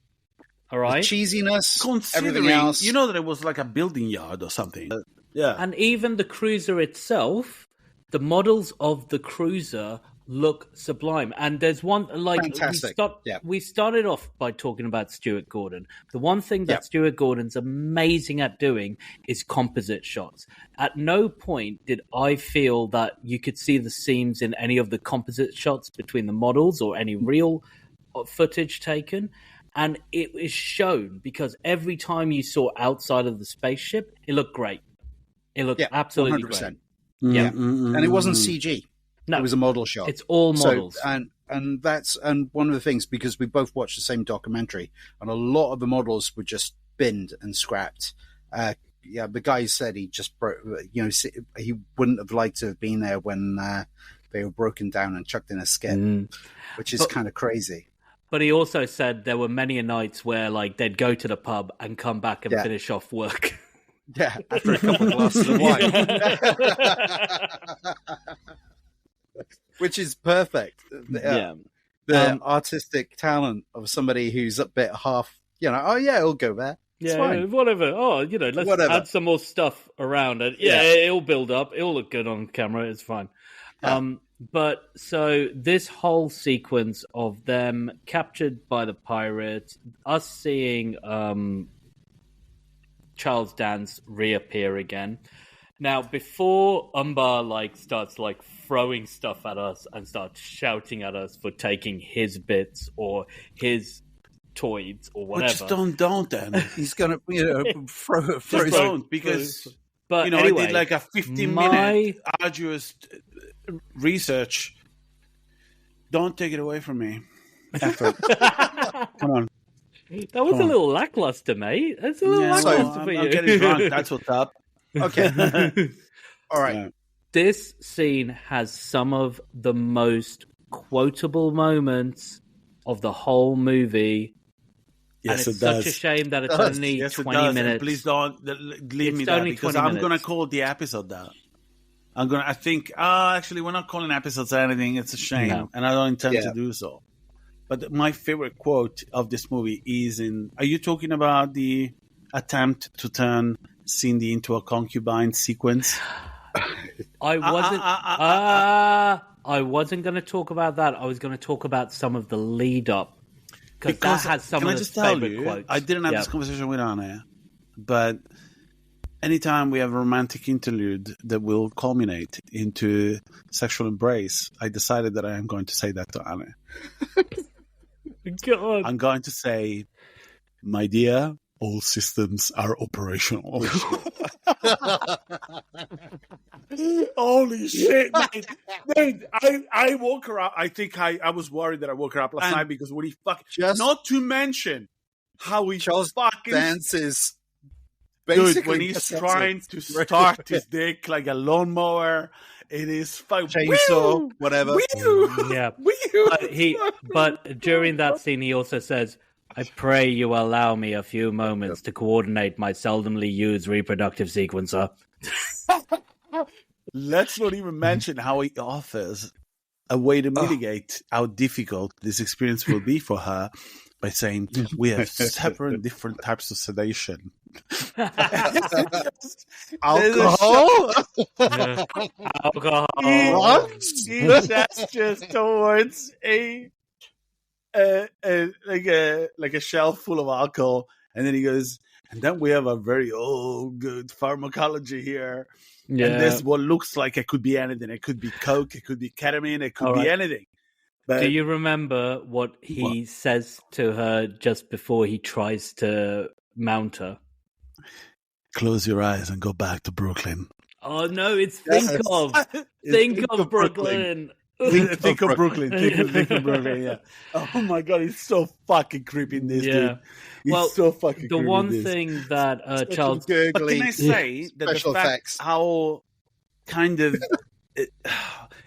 All right? The cheesiness, considering, everything else. You know that it was like a building yard or something. Yeah. And even the cruiser itself, the models of the cruiser look sublime. And there's one, fantastic. We started off by talking about Stuart Gordon. The one thing that Stuart Gordon's amazing at doing is composite shots. At no point did I feel that you could see the seams in any of the composite shots between the models or any real footage taken. And it is shown because every time you saw outside of the spaceship, it looked great. It looked absolutely 100%. Great. Yeah. And it wasn't CG. No, it was a model shot. It's all models. So, and that's one of the things, because we both watched the same documentary, and a lot of the models were just binned and scrapped. The guy said he just broke. He wouldn't have liked to have been there when they were broken down and chucked in a skip, which is kind of crazy. But he also said there were many nights where they'd go to the pub and come back and finish off work. Yeah, after a couple of glasses of wine. Which is perfect. The artistic talent of somebody who's a bit half, he'll go there. It's fine. Whatever. Oh, let's add some more stuff around it. Yeah, it'll build up. It'll look good on camera. It's fine. Yeah. But so this whole sequence of them captured by the pirates, us seeing Charles Dance reappear again. Now, before Umba starts throwing stuff at us and starts shouting at us for taking his bits or his toys or whatever, just don't then. He's gonna throw don't, because but anyway, I did a 15-minute arduous research Don't take it away from me. Effort. Come on. That was a little lackluster, mate. That's a little lackluster for you. I'm getting drunk. That's what's up. Okay. All right. Yeah. This scene has some of the most quotable moments of the whole movie. Yes, and it's it does. such a shame that it's only 20 minutes. And please don't leave me that, because I'm going to call the episode that. I think, actually, we're not calling episodes anything. It's a shame. And I don't intend to do so. But my favorite quote of this movie is are you talking about the attempt to turn Cindy into a concubine sequence? I wasn't going to talk about that. I was going to talk about some of the lead up. Because that has some of the favorite quotes. I didn't have this conversation with Anna, but anytime we have a romantic interlude that will culminate into sexual embrace, I decided that I am going to say that to Anna. God. I'm going to say, my dear, all systems are operational. Holy shit, mate. I woke her up. I think I was worried that I woke her up last night because when he not to mention how he Charles fucking dances. Dude, when he's trying to start his dick like a lawnmower, it is fucking chainsaw, whatever. Yeah. But during that scene, he also says, I pray you allow me a few moments to coordinate my seldomly used reproductive sequencer. Let's not even mention how he offers a way to mitigate how difficult this experience will be for her by saying, we have separate different types of sedation. Alcohol? Alcohol. He gestures towards like a shelf full of alcohol, and then he goes, and then we have a very good pharmacology here. Yeah. And this what looks like it could be anything. It could be coke, it could be ketamine, it could be anything. But do you remember what he says to her just before he tries to mount her? Close your eyes and go back to Brooklyn. Oh no, it's think of Brooklyn. Think of Brooklyn. Think of Brooklyn, yeah. Oh my god, he's so fucking creepy in this, dude. He's so fucking creepy. The one thing that Charles... But can I say that the fact how kind of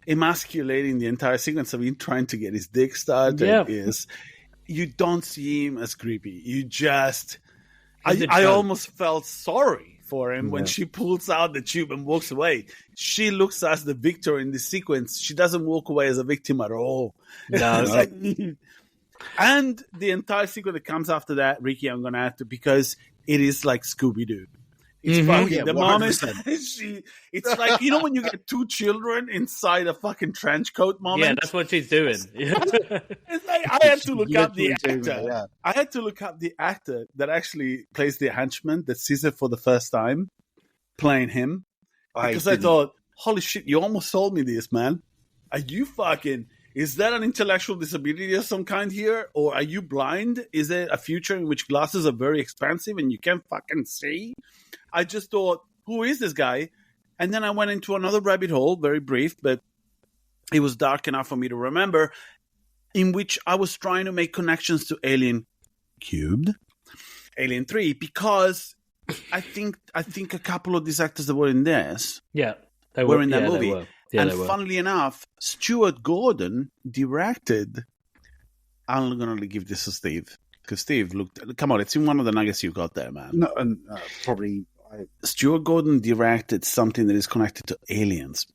emasculating the entire sequence of him trying to get his dick started is, you don't see him as creepy. You just... I almost felt sorry for him when she pulls out the tube and walks away. She looks as the victor in this sequence. She doesn't walk away as a victim at all. No. And the entire sequence that comes after that, Ricky, I'm going to have to, because it is like Scooby-Doo. It's fucking the moment it's like, you know, when you get two children inside a fucking trench coat moment. Yeah, that's what she's doing. It's like I had to look up the actor. Yeah. I had to look up the actor that actually plays the henchman that sees it for the first time, playing him. Because I thought, holy shit, you almost sold me this, man. Are you fucking... Is that an intellectual disability of some kind here? Or are you blind? Is there a future in which glasses are very expensive and you can't fucking see? I just thought, who is this guy? And then I went into another rabbit hole, very brief, but it was dark enough for me to remember, in which I was trying to make connections to Alien Cubed, Alien 3, because I think a couple of these actors that were in this were in that movie. And funnily enough, Stuart Gordon directed... I'm going to give this to Steve. Because Steve, come on, it's in one of the nuggets you got there, man. No, probably... Stuart Gordon directed something that is connected to aliens.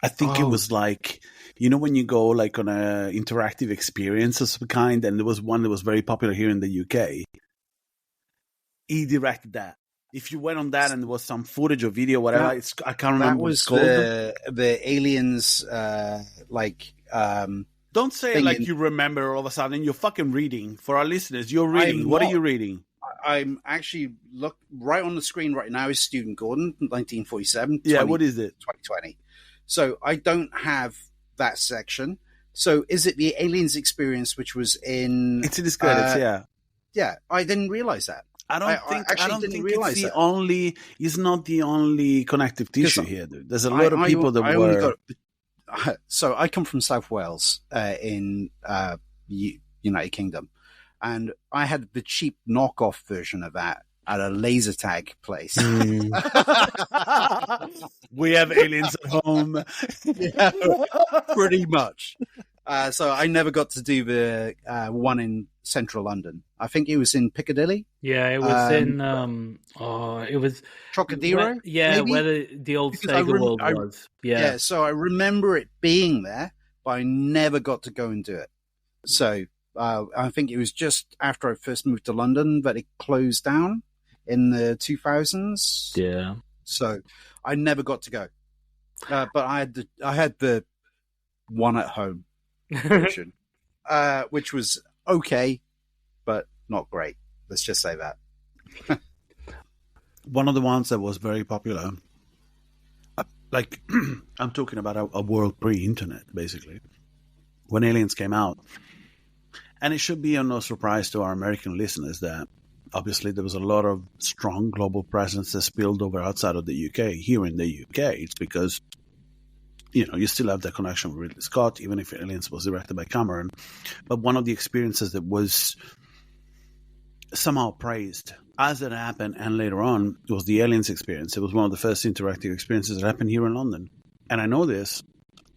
I think it was like, you know, when you go like on an interactive experience of some kind, and there was one that was very popular here in the UK. He directed that. If you went on that and there was some footage or video, whatever, I can't remember what it's called. The aliens, Don't say it like you remember all of a sudden. You're fucking reading. For our listeners, you're reading. What are you reading? I'm actually right on the screen right now is Student Gordon, 1947. Yeah, what is it? 2020. So I don't have that section. So is it the aliens experience, which was in? It's in his credits. Yeah, I didn't realize that. I don't think it's the only. It's not the only connective tissue here, dude. There's a lot of people that were. So I come from South Wales in United Kingdom, and I had the cheap knockoff version of that at a laser tag place. We have aliens at home. Yeah, pretty much. So I never got to do the one in central London. I think it was in Piccadilly. Yeah, it was in it was Trocadero. Where the old Sega World was. Yeah, so I remember it being there, but I never got to go and do it. So I think it was just after I first moved to London that it closed down in the 2000s. Yeah. So I never got to go. But I had the one at home version, which was okay, but not great. Let's just say that. One of the ones that was very popular, like I'm talking about a world pre-internet, basically, when Aliens came out. And it should be no surprise to our American listeners that obviously there was a lot of strong global presence that spilled over outside of the UK. Here in the UK, it's because, you still have that connection with Ridley Scott, even if Aliens was directed by Cameron. But one of the experiences that was somehow praised as it happened, and later on, it was the Aliens experience. It was one of the first interactive experiences that happened here in London. And I know this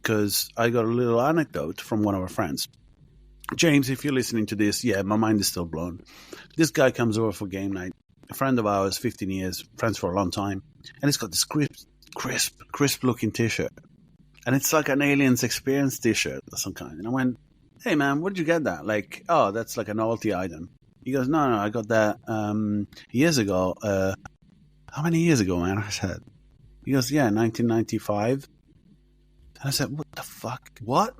because I got a little anecdote from one of our friends. James, if you're listening to this, my mind is still blown. This guy comes over for game night. A friend of ours, 15 years, friends for a long time. And he's got this crisp looking t-shirt. And it's like an Aliens experience t-shirt of some kind. And I went, hey man, where'd you get that? Like, oh, that's like a novelty item. He goes, no, I got that years ago. How many years ago, man? I said. He goes, 1995. And I said, what the fuck? What?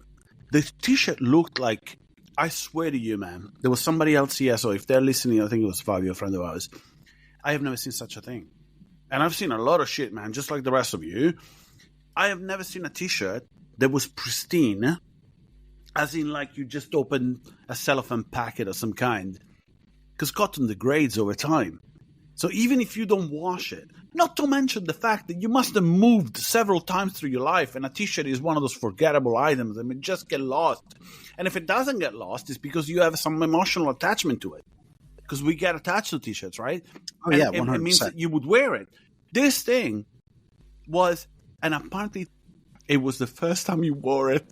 The t-shirt looked like, I swear to you, man, there was somebody else here. So if they're listening, I think it was Fabio, a friend of ours. I have never seen such a thing. And I've seen a lot of shit, man, just like the rest of you. I have never seen a t-shirt that was pristine, as in like you just opened a cellophane packet of some kind. Because cotton degrades over time. So even if you don't wash it, not to mention the fact that you must have moved several times through your life, and a t-shirt is one of those forgettable items that may just get lost. And if it doesn't get lost, it's because you have some emotional attachment to it. Because we get attached to t-shirts, right? Oh, yeah, 100%. It means that you would wear it. This thing was, and apparently it was the first time you wore it.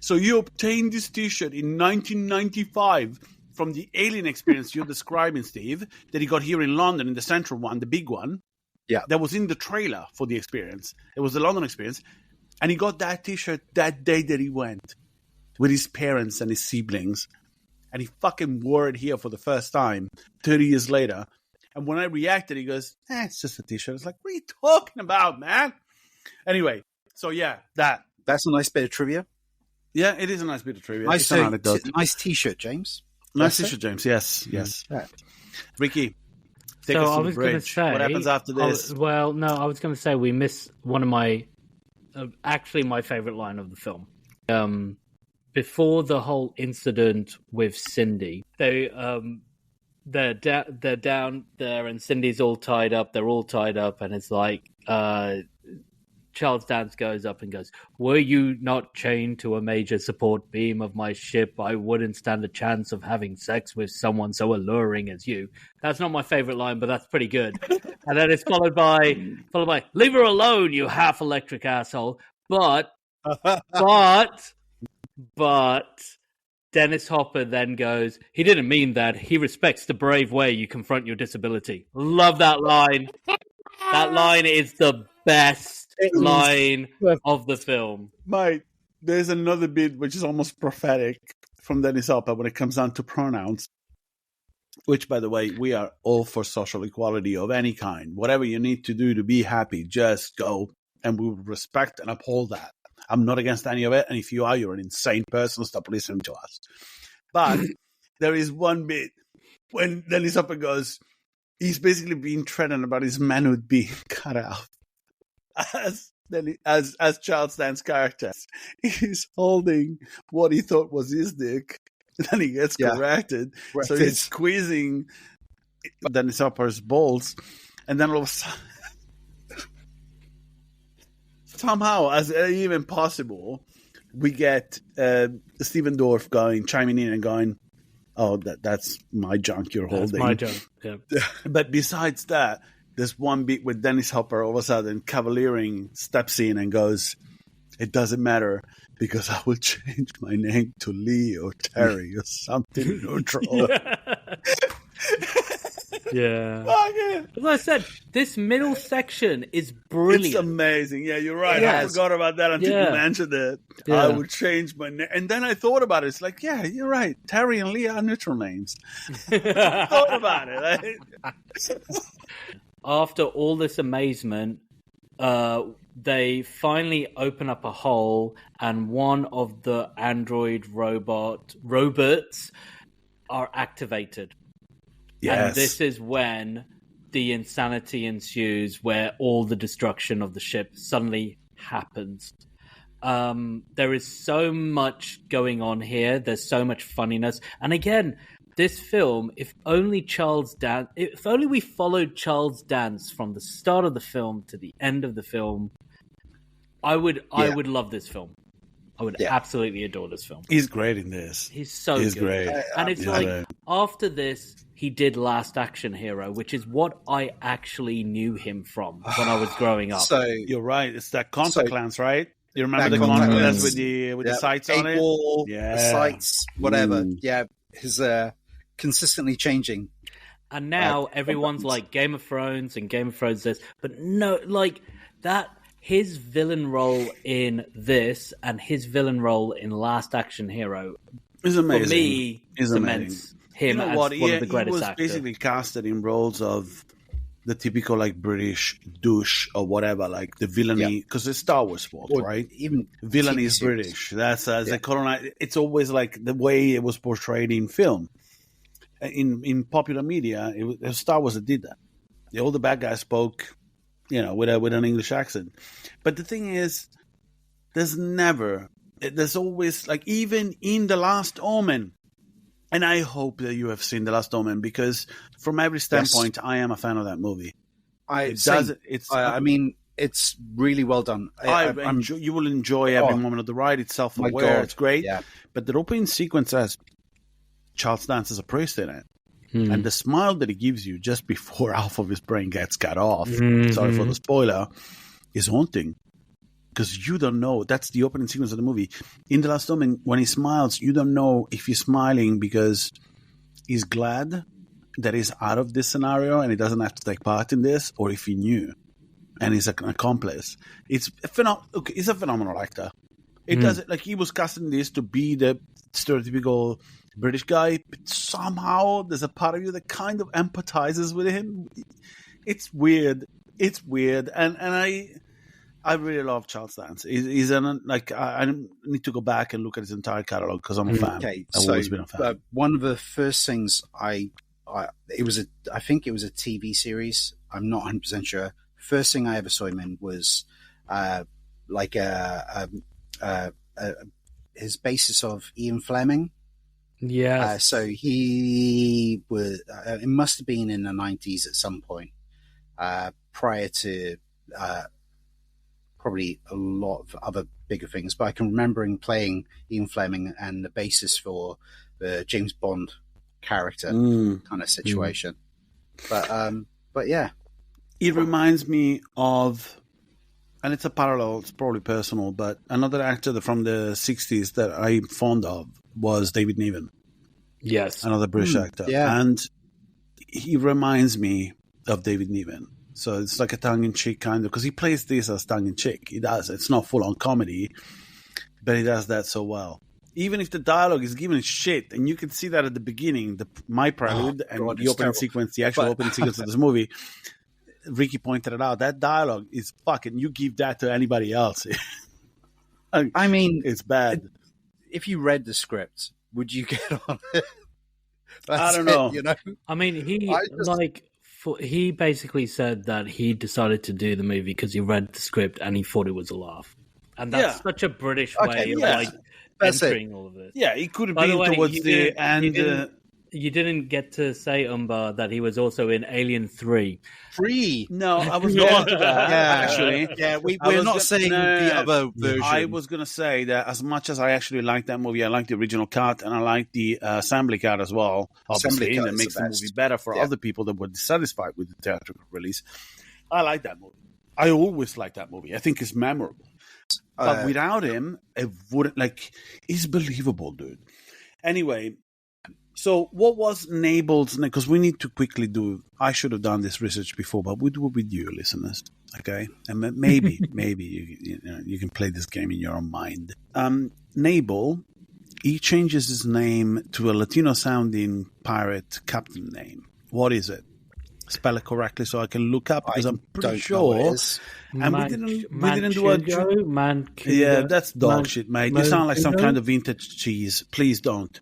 So you obtained this t-shirt in 1995 from the Alien experience you're describing, Steve, that he got here in London, in the central one, the big one. Yeah. That was in the trailer for the experience. It was the London experience. And he got that t-shirt that day that he went with his parents and his siblings. And he fucking wore it here for the first time 30 years later. And when I reacted, he goes, it's just a t-shirt. I was like, what are you talking about, man? Anyway, so that. That's a nice bit of trivia. Yeah, it is a nice bit of trivia. Nice t-shirt, James. Nice t-shirt, James. Yes. Yeah. Ricky, take us to the bridge. What happens after this? I was going to say we miss one of my, actually my favorite line of the film. Before the whole incident with Cindy, they're down there and Cindy's all tied up. They're all tied up, and it's like Charles Dance goes up and goes, were you not chained to a major support beam of my ship, I wouldn't stand a chance of having sex with someone so alluring as you. That's not my favorite line, but that's pretty good. And then it's followed by, leave her alone, you half electric asshole. But Dennis Hopper then goes, he didn't mean that. He respects the brave way you confront your disability. Love that line. That line is the best line of the film. Mate, there's another bit which is almost prophetic from Dennis Hopper when it comes down to pronouns, which, by the way, we are all for social equality of any kind. Whatever you need to do to be happy, just go, and we will respect and uphold that. I'm not against any of it, and if you are, you're an insane person. Stop listening to us. But there is one bit when Dennis Hopper goes, he's basically being threatened about his manhood being cut out. As Charles Dance's character, he's holding what he thought was his dick. Then he gets corrected. So he's squeezing Dennis Hopper's balls. And then all of a sudden, somehow, as even possible, we get Stephen Dorff chiming in and going, "Oh, that's my junk you're holding." That's my junk. Yeah. But besides that, there's one bit where Dennis Hopper all of a sudden cavaliering steps in and goes, "It doesn't matter because I will change my name to Lee or Terry or something neutral." Yeah. As I said, this middle section is brilliant. It's amazing. Yeah, you're right. Yes. I forgot about that until you mentioned it. Yeah. I would change my name. And then I thought about it. It's like, yeah, you're right. Terry and Lee are neutral names. I thought about it. After all this amazement, they finally open up a hole, and one of the android robots are activated. Yes. And this is when the insanity ensues, where all the destruction of the ship suddenly happens. There is so much going on here. There's so much funniness. And again, this film, if only we followed Charles Dance from the start of the film to the end of the film, I would love this film. I would absolutely adore this film. He's great in this. He's good. Great. And it's after this, he did Last Action Hero, which is what I actually knew him from when I was growing up. So you're right. It's that contact lens, right? You remember the contact lens with the sights on it? The sights, whatever. Yeah, his consistently changing. And now everyone's like Game of Thrones and Game of Thrones this, but no, like that. His villain role in this and his villain role in Last Action Hero is amazing. For me, cements him as one of the greatest actors. He was basically casted in roles of the typical like British douche or whatever, like the villainy, because it's Star Wars fault, right? Even villainy is British. That's the colonize. It's always like the way it was portrayed in film. In popular media, it was Star Wars that did that. All the bad guys spoke, with an English accent. But the thing is, there's always, like, even in The Last Omen, and I hope that you have seen The Last Omen, because from every standpoint, I am a fan of that movie. I mean, it's really well done. You will enjoy every moment of the ride. It's self-aware. It's great. Yeah. But the opening sequence has Charles Dance as a priest in it. And the smile that he gives you just before half of his brain gets cut off, sorry for the spoiler, is haunting. Because you don't know. That's the opening sequence of the movie. In The Last Omen, when he smiles, you don't know if he's smiling because he's glad that he's out of this scenario and he doesn't have to take part in this, or if he knew and he's an accomplice. He's a phenomenal actor. It doesn't, like, he was casting this to be the stereotypical British guy, but somehow there's a part of you that kind of empathizes with him. It's weird. And I really love Charles Dance. I need to go back and look at his entire catalog because I'm a fan. Okay, I've always been a fan. One of the first things I think it was a TV series. I'm not 100% sure. First thing I ever saw him in was his basis of Ian Fleming. Yeah. So he was. It must have been in the 90s at some point, prior to probably a lot of other bigger things. But I can remember him playing Ian Fleming and the basis for the James Bond character kind of situation. But yeah, it reminds me of. And it's a parallel, it's probably personal, but another actor from the 60s that I'm fond of was David Niven. Yes. Another British actor. Yeah. And he reminds me of David Niven. So it's like a tongue-in-cheek kind of, because he plays this as tongue-in-cheek. He does. It's not full-on comedy, but he does that so well. Even if the dialogue is given shit, and you can see that at the beginning, my prelude the opening sequence, the actual opening sequence of this movie, Ricky pointed it out. That dialogue is fucking. You give that to anybody else. I mean, it's bad. If you read the script, would you get on it? I don't know. I mean, he basically said that he decided to do the movie because he read the script and he thought it was a laugh, and that's such a British way of entering all of this. Yeah, it could have been towards the end. You didn't get to say, Umba, that he was also in Alien 3. No, I was going to that, actually. Yeah, we're not saying the other version. I was going to say that as much as I actually like that movie, I like the original cut, and I like the assembly cut as well. Obviously, that makes the movie better for other people that were dissatisfied with the theatrical release. I like that movie. I always like that movie. I think it's memorable. But without him, it wouldn't, like, he's believable, dude. Anyway, so what was Nable's, because we need to quickly I should have done this research before, but we do it with you, listeners, okay? And maybe you can play this game in your own mind. Nable, he changes his name to a Latino-sounding pirate captain name. What is it? Spell it correctly so I can look up, because I'm pretty sure. And we didn't do a yeah, that's dog shit, mate. You sound like some kind of vintage cheese. Please don't.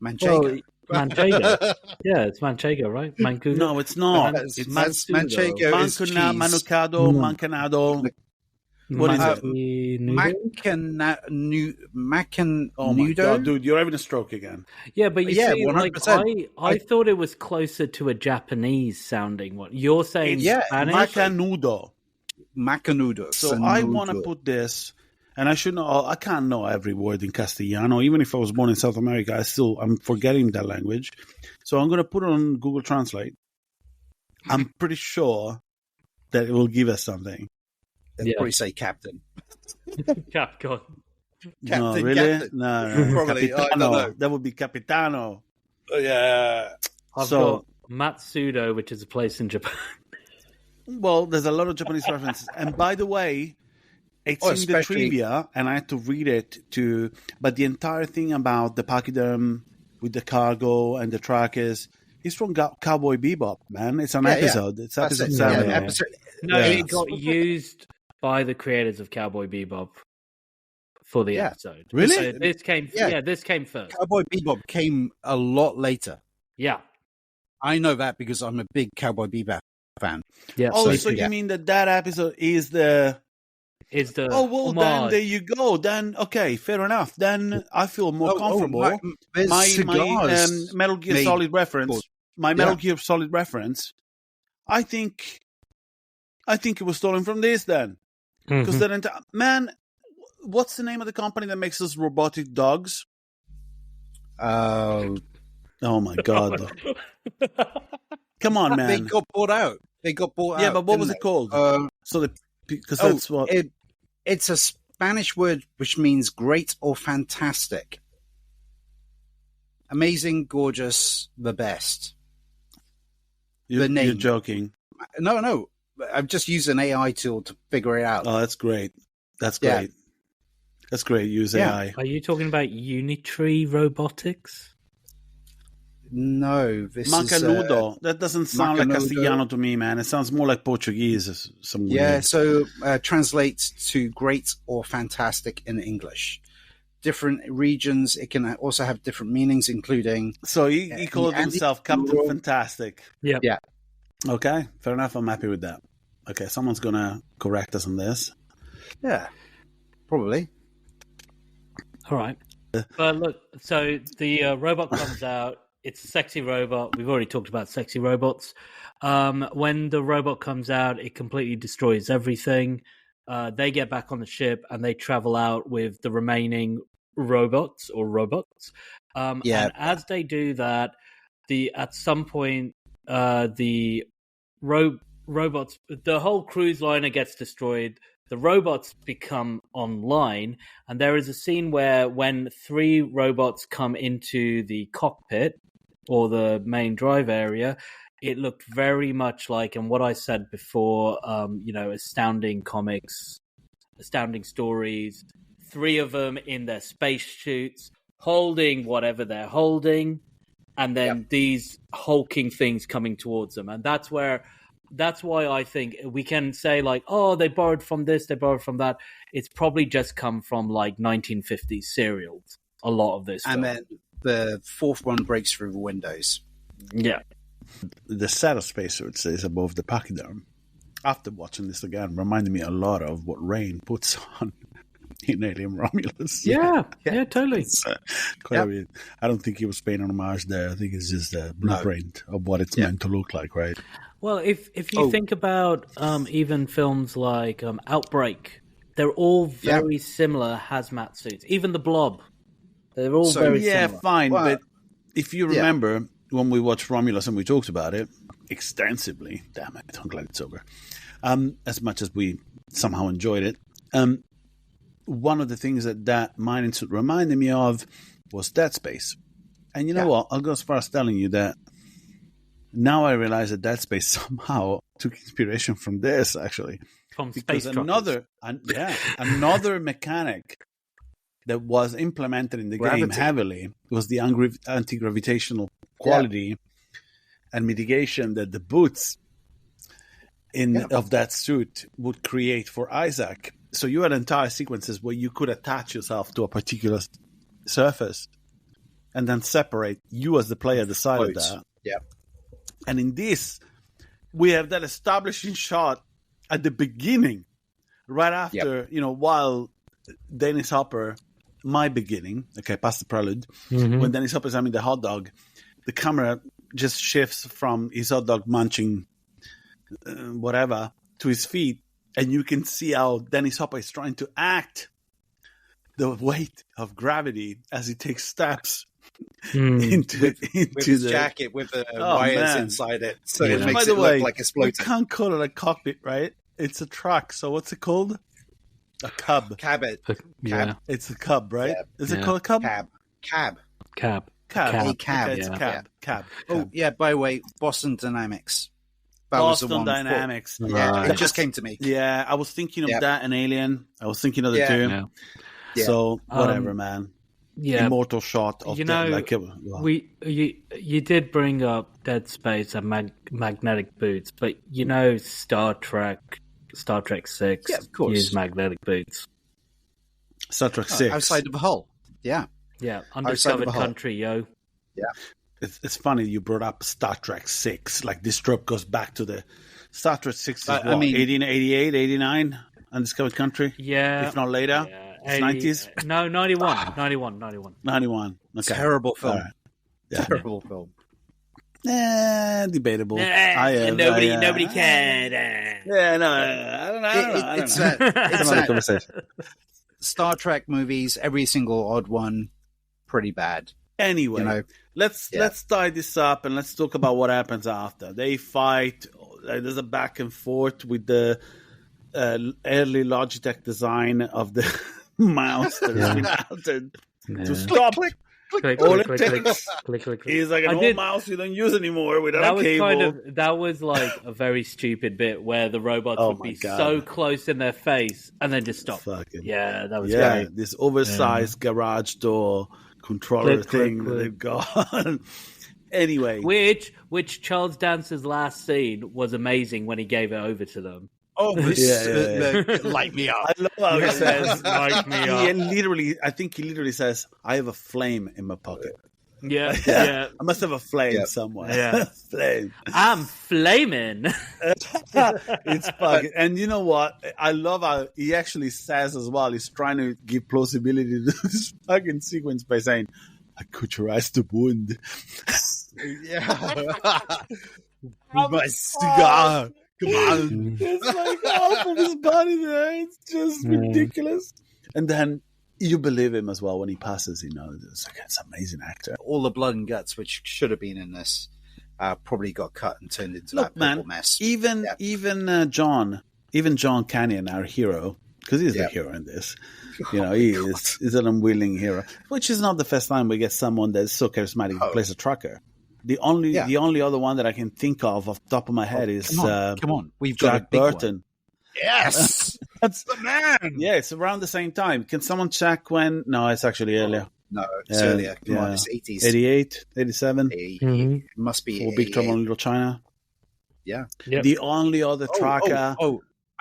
Manchego. Well, Manchego. Yeah, it's Manchego, right? Mancudo. No, it's not. It's Manchego is cheese. Manucado, Mancanado. What is it? Macanudo? Oh my god, dude, you're having a stroke again. Yeah, but you see, 100%. like, I thought it was closer to a Japanese sounding one. You're saying Spanish? Macanudo. So I want to put this, and I should know. I can't know every word in Castellano. Even if I was born in South America, I'm forgetting that language. So I'm going to put it on Google Translate. I'm pretty sure that it will give us something. They'd probably say captain. Capcom. No, really? Captain. No. Probably. Capitano. I don't know. That would be Capitano. Yeah. I've got Matsudo, which is a place in Japan. Well, there's a lot of Japanese references. And by the way, it's in the trivia, and I had to read it too. But the entire thing about the pachyderm with the cargo and the trackers is from Cowboy Bebop, man. It's an episode. Yeah. It's episode 7. Yeah. Episode, it got used by the creators of Cowboy Bebop for the episode. Really? So this came first. Cowboy Bebop came a lot later. Yeah. I know that because I'm a big Cowboy Bebop fan. Yeah. Oh, so you mean that episode is the... Oh, well, homage. then there you go. Then, okay, fair enough. Then I feel more comfortable. My Metal Gear Solid reference. My Metal Gear Solid reference. I think it was stolen from this then. Because man, what's the name of the company that makes those robotic dogs? Oh my god! Come on, man. They got bought out. Yeah, but what was it called? Because that's what it's a Spanish word which means great or fantastic, amazing, gorgeous, the best. You're joking. No. I've just used an AI tool to figure it out. Oh, that's great. That's great. That's great. Use AI. Are you talking about Unitree Robotics? No, this Macanudo. That doesn't sound like Castellano to me, man. It sounds more like Portuguese. So translates to great or fantastic in English. Different regions, it can also have different meanings, including... So he called himself Captain Fantastic. Yeah. Okay, fair enough. I'm happy with that. Okay, someone's going to correct us on this. Yeah, probably. All right. But look, so the robot comes out. It's a sexy robot. We've already talked about sexy robots. When the robot comes out, it completely destroys everything. They get back on the ship and they travel out with the remaining robots. And as they do that, at some point, the robots, the whole cruise liner gets destroyed. The robots become online, and there is a scene where when 3 robots come into the cockpit or the main drive area, it looked very much like, and what I said before, Astounding Comics, Astounding Stories, 3 of them in their spacesuits, holding whatever they're holding, and then these hulking things coming towards them. And that's why I think we can say, like, oh, they borrowed from this, they borrowed from that. It's probably just come from, like, 1950s serials, a lot of this. And then the 4th one breaks through the windows. Yeah. The set of spacesuits is above the pachyderm. After watching this again, reminded me a lot of what Rain puts on. in Alien Romulus. Yeah, totally. It's, quite weird. I don't think he was paying an homage there. I think it's just a blueprint of what it's meant to look like, right? Well, if you think about even films like Outbreak, they're all very similar hazmat suits. Even the Blob, they're all very similar. Yeah, fine. Well, but if you remember when we watched Romulus and we talked about it extensively, damn it, I'm glad it's over. As much as we somehow enjoyed it, one of the things that mining suit reminded me of was Dead Space. And you know what? I'll go as far as telling you that now I realize that Dead Space somehow took inspiration from this, actually. From space another mechanic that was implemented in the game heavily was the anti-gravitational quality and mitigation that the boots of that suit would create for Isaac. So you had entire sequences where you could attach yourself to a particular surface and then separate you as the player the side of that. Yeah. And in this, we have that establishing shot at the beginning, right after, while Dennis Hopper, past the prelude, when Dennis Hopper's having the hot dog, the camera just shifts from his hot dog munching whatever to his feet, and you can see how Dennis Hopper is trying to act the weight of gravity as he takes steps into his jacket with the wires inside it, so it makes it look like it's floating. We can't call it a cockpit, right? It's a truck. So what's it called? A cub. Cab. It's a cub, right? Cab. Is it called a cub? Cab. A cab. Okay, it's a cab. Cab. Oh, yeah, by the way, Boston Dynamics. Boston Dynamics. Yeah, it just came to me. Yeah, I was thinking of that and Alien. I was thinking of the two. Yeah. So, whatever, man. Yeah. Immortal shot of you did bring up Dead Space and magnetic boots, but Star Trek 6 used magnetic boots. Star Trek 6. Outside of Hull. Yeah. Yeah, undiscovered country, yo. Yeah. It's funny you brought up Star Trek 6. Like, this trope goes back to the Star Trek 6 is 1888, 89? Undiscovered country? Yeah. If not later? Yeah. 90s? No, 91. 91. Okay. Terrible film. Right. Yeah. Terrible film. Debatable. Nobody cared. Yeah, no, I don't know. It's another conversation. Star Trek movies, every single odd one, pretty bad. Anyway, let's tie this up and let's talk about what happens after. They fight. There's a back and forth with the early Logitech design of the mouse that has been altered to stop. Click. He's like an old mouse you don't use anymore without a cable. That was like a very stupid bit where the robots would be so close in their face and then just stop. That was great. This oversized garage door controller thing that they've got. Anyway, which Charles Dance's last scene was amazing when he gave it over to them. Oh, light me up. I love how he says, light me up. I think he literally says, I have a flame in my pocket. Yeah. I must have a flame somewhere. Yeah. Flame. I'm flaming. It's fucking, and you know what? I love how he actually says as well, he's trying to give plausibility to this fucking sequence by saying, I cauterized the wound. With my cigar. Come on. It's like half of his body there. It's just ridiculous. And then you believe him as well when he passes, It's like, it's an amazing actor. All the blood and guts, which should have been in this, probably got cut and turned into that purple mess. Even John Canyon, our hero, because he's the hero in this. He's an unwilling hero, which is not the first time we get someone that's so charismatic who plays a trucker. The only other one that I can think of off the top of my head is come on. We've Jack got a Burton. One. Yes, that's the man. Yeah, it's around the same time. Can someone check when? No, it's actually earlier. No, it's earlier. Come on, it's 80s. 88, 87. It must be For Big Trouble in Little China. Yeah. Yep. The only other tracker.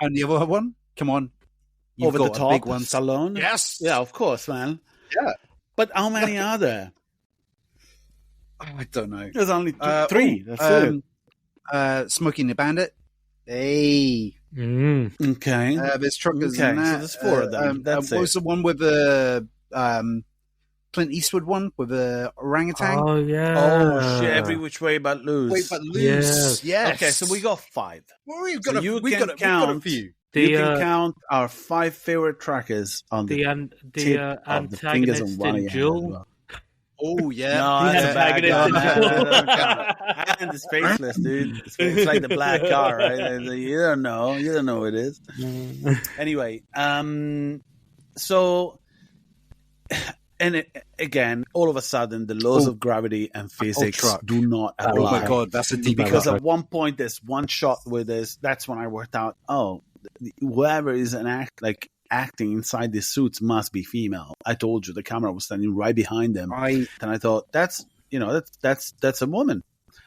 And the other one? Come on. Over the top, big one. Stallone? Yes. Yeah, of course, man. Yeah. But how many are there? I don't know. There's only three. That's it. Smoking the Bandit. Hey. Okay. There's truckers in that. So there's 4 of them. That's what was the one with the Clint Eastwood one with the orangutan? Oh, yeah. Oh, shit. Every Which Way But Loose. Wait, but Loose. Yes. Okay, so we got 5. Well, we've got a few. You can count our 5 favorite trackers on the tip of the fingers on one of your hands. Well. Oh, yeah. No, that's a bad guy. And it's faceless, dude. It's like the black car, right? You don't know. You don't know what it is. Anyway, so... And again, all of a sudden, the laws of gravity and physics do not apply. Oh my God, that's a deep. Because at one point, there's one shot with this. That's when I worked out. Oh, whoever is acting inside these suits must be female. I told you the camera was standing right behind them. And I thought that's a woman.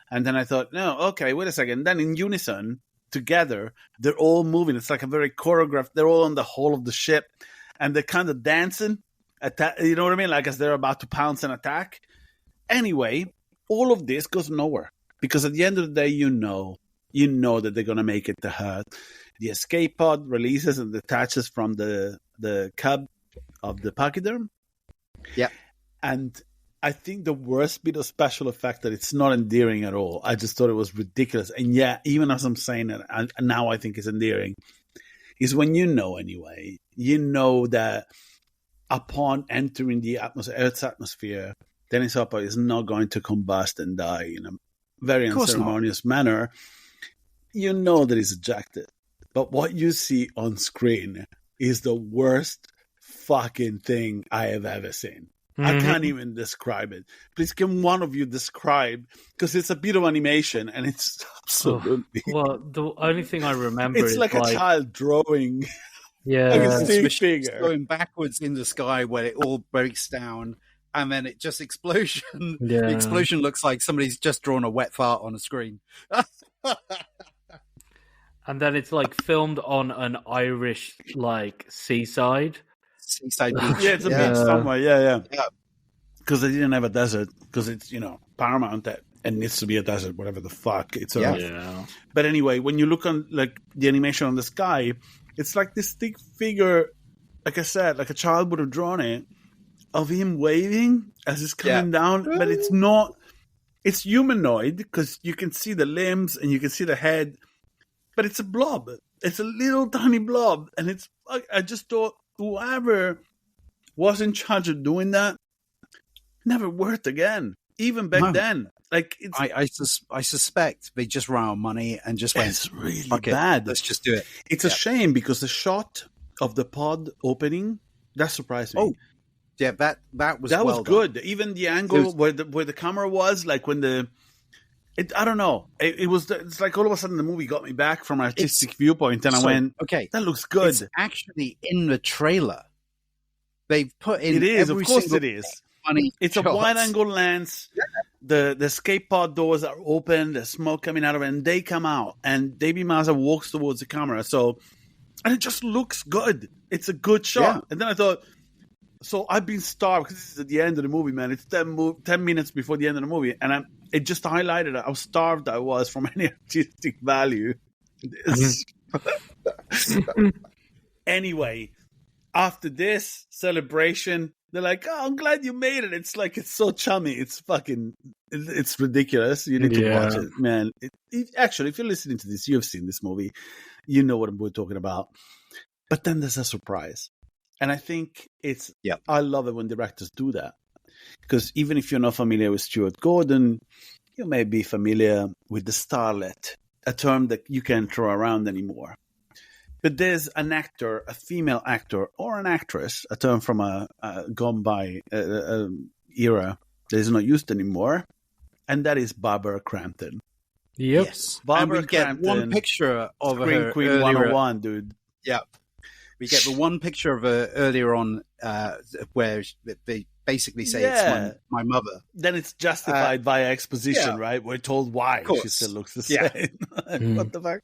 And then I thought, no, okay, wait a second. Then in unison, together, they're all moving. It's like a very choreographed. They're all on the hull of the ship, and they're kind of dancing. You know what I mean? Like as they're about to pounce and attack. Anyway, all of this goes nowhere because at the end of the day, you know that they're going to make it to her. The escape pod releases and detaches from the cub of the pachyderm. Yeah. And I think the worst bit of special effect that it's not endearing at all. I just thought it was ridiculous. And yeah, even as I'm saying it, and now I think it's endearing, is when you know that upon entering the Earth's atmosphere, Dennis Hopper is not going to combust and die in a very unceremonious manner. You know that he's ejected. But what you see on screen is the worst fucking thing I have ever seen. I can't even describe it. Please, can one of you describe? Because it's a bit of animation and it's absolutely... Well, the only thing I remember is like a child drawing... Yeah, it's going backwards in the sky where it all breaks down, and then it just explosion. Yeah. The explosion looks like somebody's just drawn a wet fart on a screen. And then it's like filmed on an Irish seaside beach. Yeah, it's a beach somewhere. Yeah. Because they didn't have a desert. Because it's paramount that it needs to be a desert, whatever the fuck it's. Yeah. But anyway, when you look on the animation on the sky. It's like this thick figure, like I said, like a child would have drawn it, of him waving as he's coming down. But it's not, it's humanoid because you can see the limbs and you can see the head, but it's a blob. It's a little tiny blob. And I just thought whoever was in charge of doing that never worked again, even back then. I suspect they just ran out of money and just went, it's really bad. Let's just do it. It's a shame because the shot of the pod opening, that surprised me. Oh, yeah, that was good. Even the angle where the camera was, like when I don't know. It's like all of a sudden the movie got me back from an artistic viewpoint, and I went, okay, that looks good. It's actually in the trailer. They've put in. It is, of course, it is. It's a wide-angle lens. Yeah. The escape pod doors are open. There's smoke coming out of it, and they come out. And Davey Mazza walks towards the camera. And it just looks good. It's a good shot. Yeah. And then I thought, so I've been starved because this is at the end of the movie, man. It's 10 minutes before the end of the movie, and it just highlighted how starved I was from any artistic value. Anyway, after this celebration. They're like, oh, I'm glad you made it. It's like, it's so chummy. It's ridiculous. You need to watch it, man. Actually, if you're listening to this, you've seen this movie. You know what we're talking about. But then there's a surprise. And I think I love it when directors do that. Because even if you're not familiar with Stuart Gordon, you may be familiar with the starlet, a term that you can't throw around anymore. But there's an actor, a female actor, or an actress, a term from a gone by era that is not used anymore, and that is Barbara Crampton. Yep. Yes. Barbara Crampton. Get one picture of Screen her Queen earlier. 101, dude. Yeah. We get the one picture of her earlier on where they basically say it's my mother. Then it's justified via exposition, right? We're told why she still looks the same. What the fuck?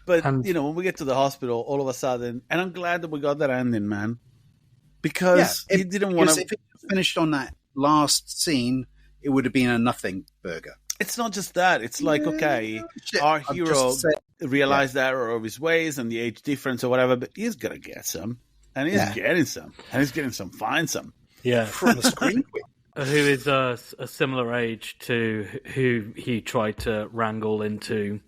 But, when we get to the hospital, all of a sudden, and I'm glad that we got that ending, man. Because he didn't want to... If it finished on that last scene, it would have been a nothing burger. It's not just that. It's like, okay, our hero realize the error of his ways and the age difference or whatever, but he's gonna get some, and he's getting some, and he's getting some fine some. Yeah, from the screen. Who is a similar age to who he tried to wrangle into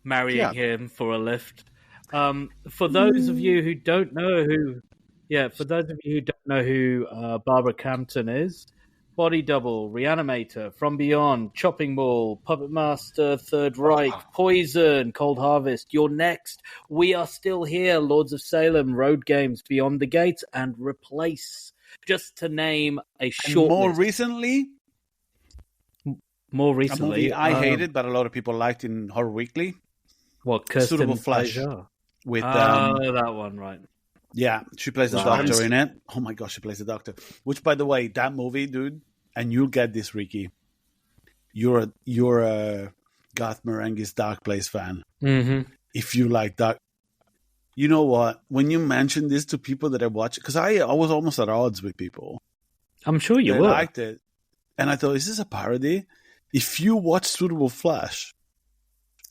marrying him for a lift. For those of you who don't know who Barbara Campton is, Body Double, Reanimator, From Beyond, Chopping Mall, Puppet Master, Third Reich, Poison, Cold Harvest, You're Next, We Are Still Here, Lords of Salem, Road Games, Beyond the Gates, and Replace. Just to name a short list. More recently, a movie I hated, but a lot of people liked in Horror Weekly. What, Kirsten Suitable Flesh? With that one, right? Yeah, she plays the doctor in it. Oh my gosh, she plays the doctor. Which, by the way, that movie, dude, and you'll get this, Ricky. You're a Garth Marenghi's Dark Place fan. Mm-hmm. If you like that, you know what? When you mention this to people that I watch, because I was almost at odds with people. I'm sure you they were. Liked it, and I thought, is this a parody? If you watch Suitable Flesh,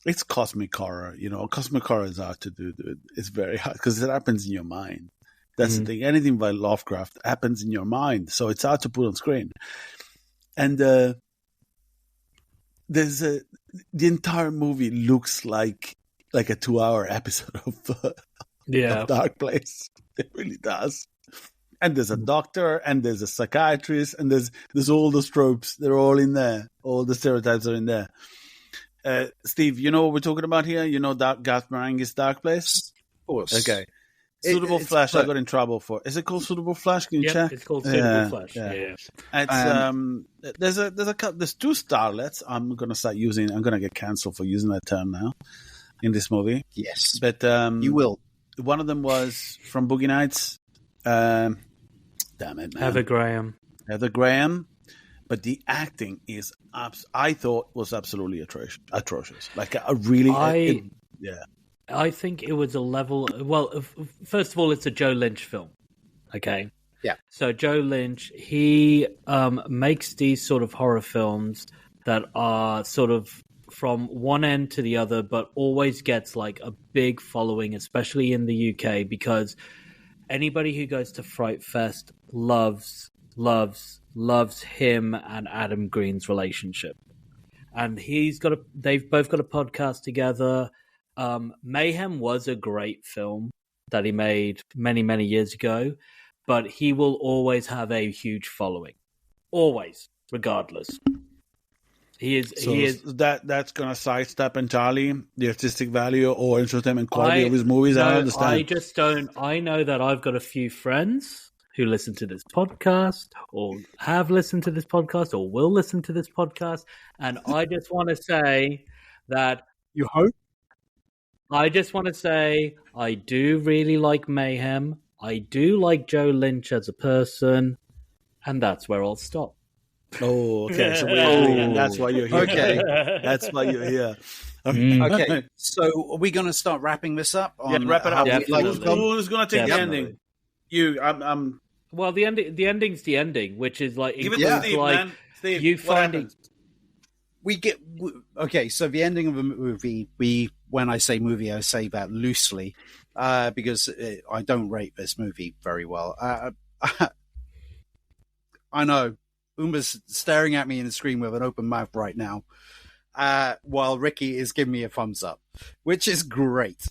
it's cosmic horror. You know, cosmic horror is hard to do, dude. It's very hard because it happens in your mind. That's the thing. Anything by Lovecraft happens in your mind, so it's hard to put on screen. And there's the entire movie looks like a 2-hour episode of Dark Place. It really does. And there's a doctor, and there's a psychiatrist, and there's all the tropes. They're all in there. All the stereotypes are in there. Steve, you know what we're talking about here? You know Garth Marenghi's Dark Place? Of course. Okay. Suitable Flesh, I got in trouble for. Is it called Suitable Flesh? Can you check? It's called Suitable Flesh. Yeah. It's there's 2 starlets. I'm gonna get cancelled for using that term now in this movie. Yes, but you will. One of them was from Boogie Nights. Damn it, man. Heather Graham. But the acting is, I thought, was absolutely atrocious. Like a really, I think it was a level. Well, first of all, it's a Joe Lynch film. Okay. Yeah. So Joe Lynch, he makes these sort of horror films that are sort of from one end to the other, but always gets like a big following, especially in the UK, because anybody who goes to Fright Fest loves him and Adam Green's relationship. And they've both got a podcast together. Mayhem was a great film that he made many, many years ago, but he will always have a huge following. Always, regardless. That's going to sidestep entirely the artistic value or entertainment quality of his movies. I understand. I know that I've got a few friends who listen to this podcast or have listened to this podcast or will listen to this podcast. And I just want to say that you hope. I just want to say I do really like Mayhem. I do like Joe Lynch as a person. And that's where I'll stop. Oh, okay. So that's why you're here. Okay. That's why you're here. Okay. So are we going to start wrapping this up? Wrap it up. Who's going to take the ending? You, I'm. Well, the ending's the ending, which is like give it to Steve, like man. Steve, you finding. So the ending of a movie. When I say movie, I say that loosely, because I don't rate this movie very well. I know Umba's staring at me in the screen with an open mouth right now, while Ricky is giving me a thumbs up, which is great.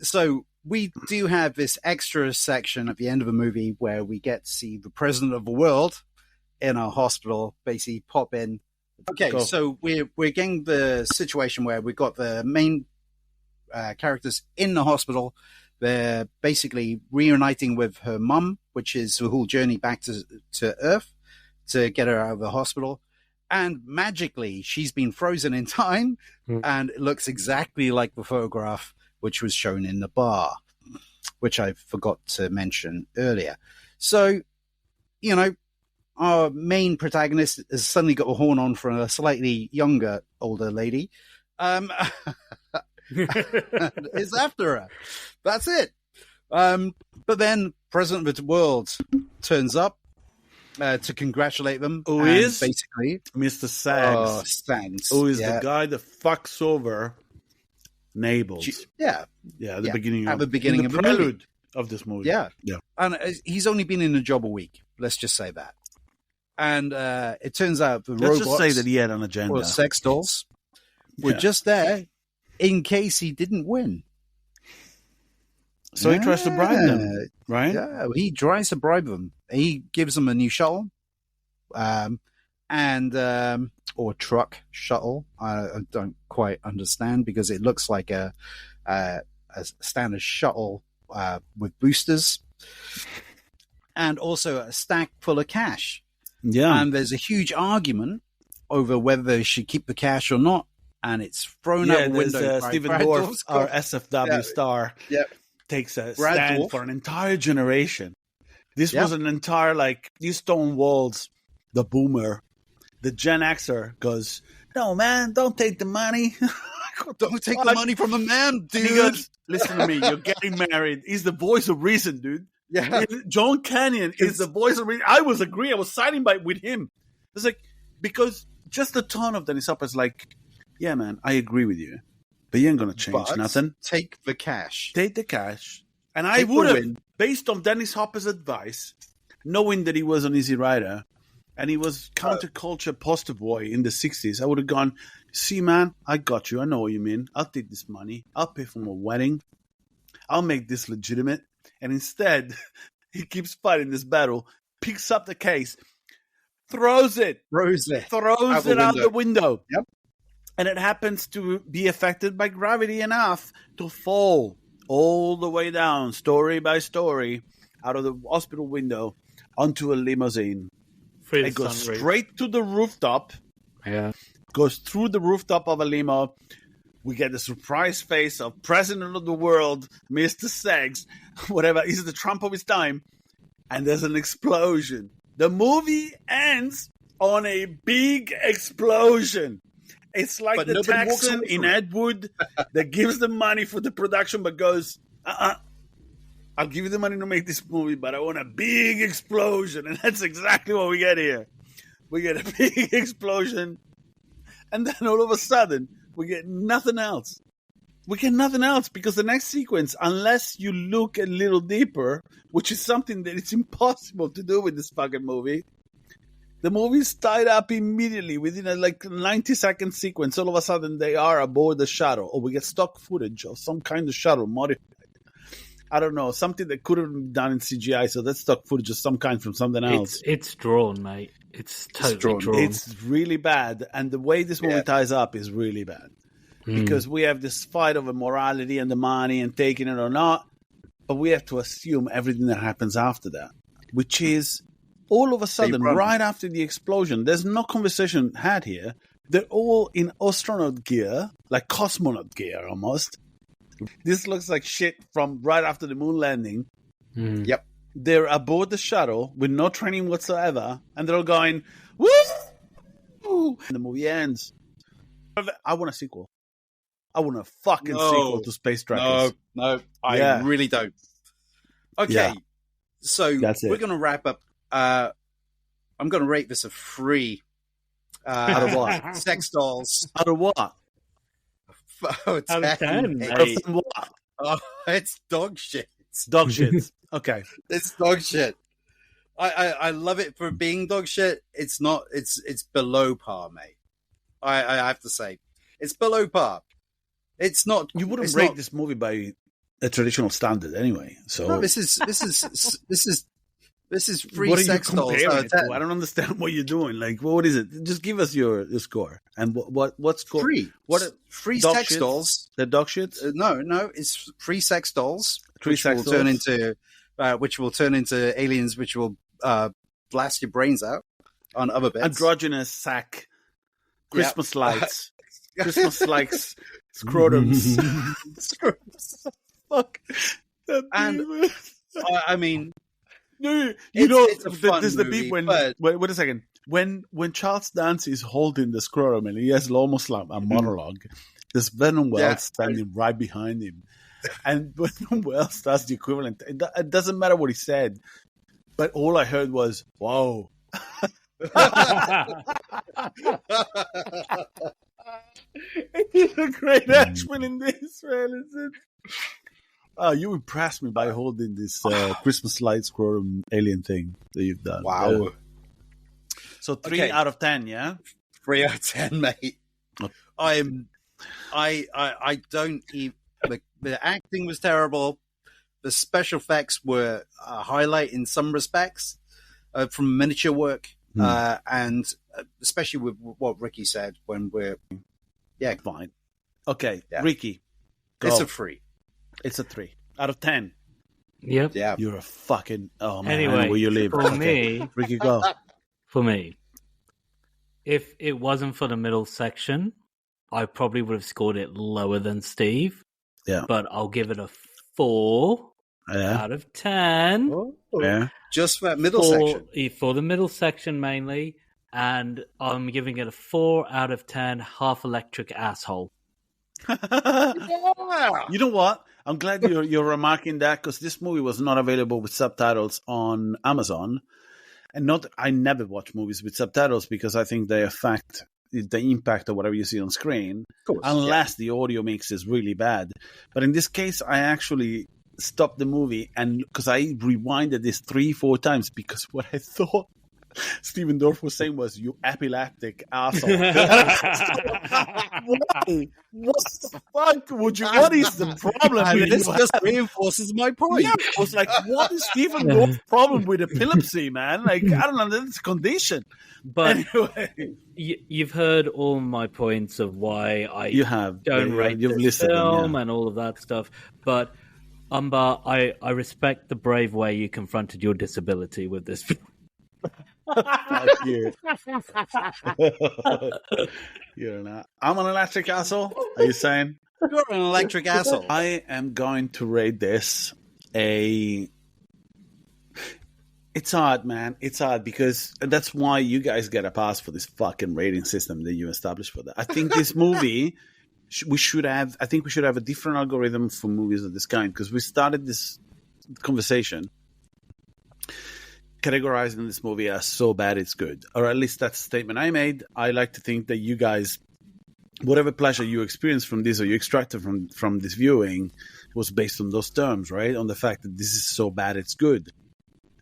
So we do have this extra section at the end of the movie where we get to see the president of the world in a hospital basically pop in. Okay, so we're getting the situation where we've got the main characters in the hospital. They're basically reuniting with her mum, which is the whole journey back to Earth to get her out of the hospital. And magically, she's been frozen in time, and it looks exactly like the photograph which was shown in the bar, which I forgot to mention earlier. So, our main protagonist has suddenly got a horn on for a slightly older lady. Is after her. That's it. But then President of the World turns up to congratulate them. Who is basically Mr. Sags? Sags. Who is the guy that fucks over Nables. Yeah. The beginning. At the beginning of the prelude of this movie. Yeah. Yeah. And he's only been in the job a week. Let's just say that. And it turns out the robots, just say that he had an agenda. or sex dolls, were just there in case he didn't win. So he tries to bribe them, right? Yeah, he tries to bribe them. He gives them a new shuttle, or truck shuttle. I don't quite understand because it looks like a standard shuttle with boosters, and also a stack full of cash. Yeah, and there's a huge argument over whether they should keep the cash or not, and it's thrown out the window. Stephen Dorff, our SFW star, takes a stand for an entire generation. This was an entire, like, these stone walls. The boomer, the Gen Xer goes, "No, man, don't take the money. Don't take the money from the man, dude." He goes, "Listen to me, you're getting married." He's the voice of reason, dude. Yeah. John Canyon is the voice of reason. I was agreeing. I was siding with him. It's like, because just the tone of Dennis Hopper's like, "Yeah, man, I agree with you. But you ain't going to change nothing. Take the cash. Take the cash." And I would have, based on Dennis Hopper's advice, knowing that he was an Easy Rider, and he was counterculture poster boy in the 60s, I would have gone, "See, man, I got you. I know what you mean. I'll take this money. I'll pay for my wedding. I'll make this legitimate." And instead, he keeps fighting this battle, picks up the case, throws it out the window. Yep. And it happens to be affected by gravity enough to fall all the way down, story by story, out of the hospital window onto a limousine. It goes straight to the rooftop. Yeah. Goes through the rooftop of a limo. We get the surprise face of President of the World, Mr. Segs, whatever. He's the Trump of his time. And there's an explosion. The movie ends on a big explosion. It's like the Texan in Ed Wood that gives the money for the production but goes, I'll give you the money to make this movie, but I want a big explosion. And that's exactly what we get here. We get a big explosion. And then all of a sudden, we get nothing else. We get nothing else because the next sequence, unless you look a little deeper, which is something that it's impossible to do with this fucking movie, the movie's tied up immediately within a 90-second sequence. All of a sudden, they are aboard the shuttle, or we get stock footage of some kind of shuttle modified. I don't know, something that could have been done in CGI. So that's stock footage of some kind from something else. It's drawn, mate. It's totally drawn. It's really bad, and the way this movie ties up is really bad because we have this fight over morality and the money and taking it or not, but we have to assume everything that happens after that, which is. All of a sudden, right after the explosion, there's no conversation had here. They're all in astronaut gear, like cosmonaut gear almost. This looks like shit from right after the moon landing. Yep. They're aboard the shuttle with no training whatsoever, and they're all going, woo! And the movie ends. I want a sequel. I want a fucking sequel to Space Trackers. No, I really don't. Okay, so we're going to wrap up. I'm going to rate this a 3. Out of what? Sex dolls. Out of what? Out of 10. What? Oh, it's dog shit. It's dog shit. Okay. It's dog shit. I love it for being dog shit. It's not. It's below par, mate. I have to say, it's below par. It's not. You wouldn't rate this movie by a traditional standard, anyway. So no, this is free sex dolls. I don't understand what you're doing. Like, what is it? Just give us your score. And what score? Free. What free sex dolls? The dog shits? No, it's free sex dolls. Which will turn into aliens, which will blast your brains out on other bits. Androgynous sack, Christmas lights, Christmas lights, scrotums. Fuck. And I mean. No, it's the movie, beat when. Wait a second. When Charles Dance is holding the scrotum and he has almost like a monologue, there's Venom Wells standing right behind him, and Venom Wells does the equivalent. It doesn't matter what he said, but all I heard was "Whoa." He's a great henchman in this, man. You impressed me by holding this Christmas light scrotum alien thing that you've done. Wow. Yeah. So 3 out of 10, yeah? 3 out of 10, mate. I don't even... The acting was terrible. The special effects were a highlight in some respects from miniature work. And especially with what Ricky said when we're... Yeah. Fine. Okay, yeah. Ricky. Go. It's a 3. It's a 3 out of 10. Yep. Yeah. You're a fucking... Oh, man. Anyway, where you live. For me... Ricky, go. For me, if it wasn't for the middle section, I probably would have scored it lower than Steve. Yeah. But I'll give it a 4 out of 10. Oh, yeah. Just for that middle section? For the middle section mainly. And I'm giving it a 4 out of 10 half electric asshole. Yeah. You know what? I'm glad you're remarking that because this movie was not available with subtitles on Amazon. And I never watch movies with subtitles because I think they affect the impact of whatever you see on screen, unless the audio mix is really bad. But in this case, I actually stopped the movie and because I rewinded this 3-4 times because what I thought Stephen Dorff was saying was, "You epileptic asshole." What the fuck would you? What is the problem? I mean, this just reinforces my point. Yeah, I was like, "What is Stephen Dorff's problem with epilepsy, man? Like, I don't know, that's a condition." But anyway, you've heard all my points of why I don't rate you've this listed film them, and all of that stuff. But Umba, I respect the brave way you confronted your disability with this film. Fuck you. You're not. I'm an electric asshole. Are you saying? You're an electric asshole. I am going to rate this It's hard, man. It's hard because that's why you guys get a pass for this fucking rating system that you established for that. I think this movie, we should have a different algorithm for movies of this kind because we started this conversation categorizing this movie as so bad it's good, or at least that's the statement I made. I like to think that you guys, whatever pleasure you experienced from this or you extracted from this viewing, was based on those terms, right? On the fact that this is so bad it's good,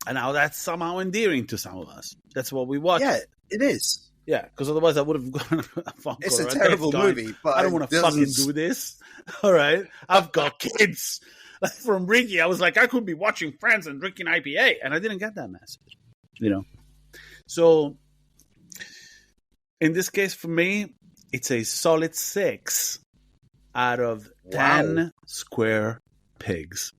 and now that's somehow endearing to some of us. That's what we watch. Yeah, it is. Yeah, because otherwise I would have gone a phone call. It's a terrible movie, but I don't want to fucking do this. All right, I've got kids. From Ricky, I was like, I could be watching Friends and drinking IPA, and I didn't get that message, So, in this case, for me, it's a solid 6 out of 10 square pigs.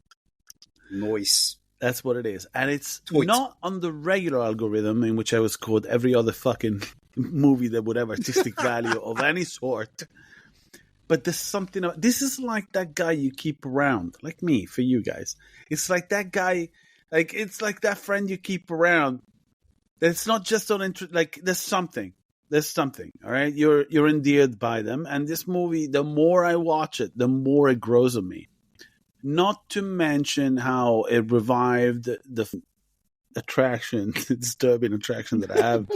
Nice. That's what it is. And it's not on the regular algorithm in which I was called every other fucking movie that would have artistic value of any sort. But there's something. This is like that guy you keep around, like me, for you guys. It's like that guy, it's like that friend you keep around. It's not just on interest. Like there's something. All right, you're endeared by them. And this movie, the more I watch it, the more it grows on me. Not to mention how it revived the disturbing attraction that I have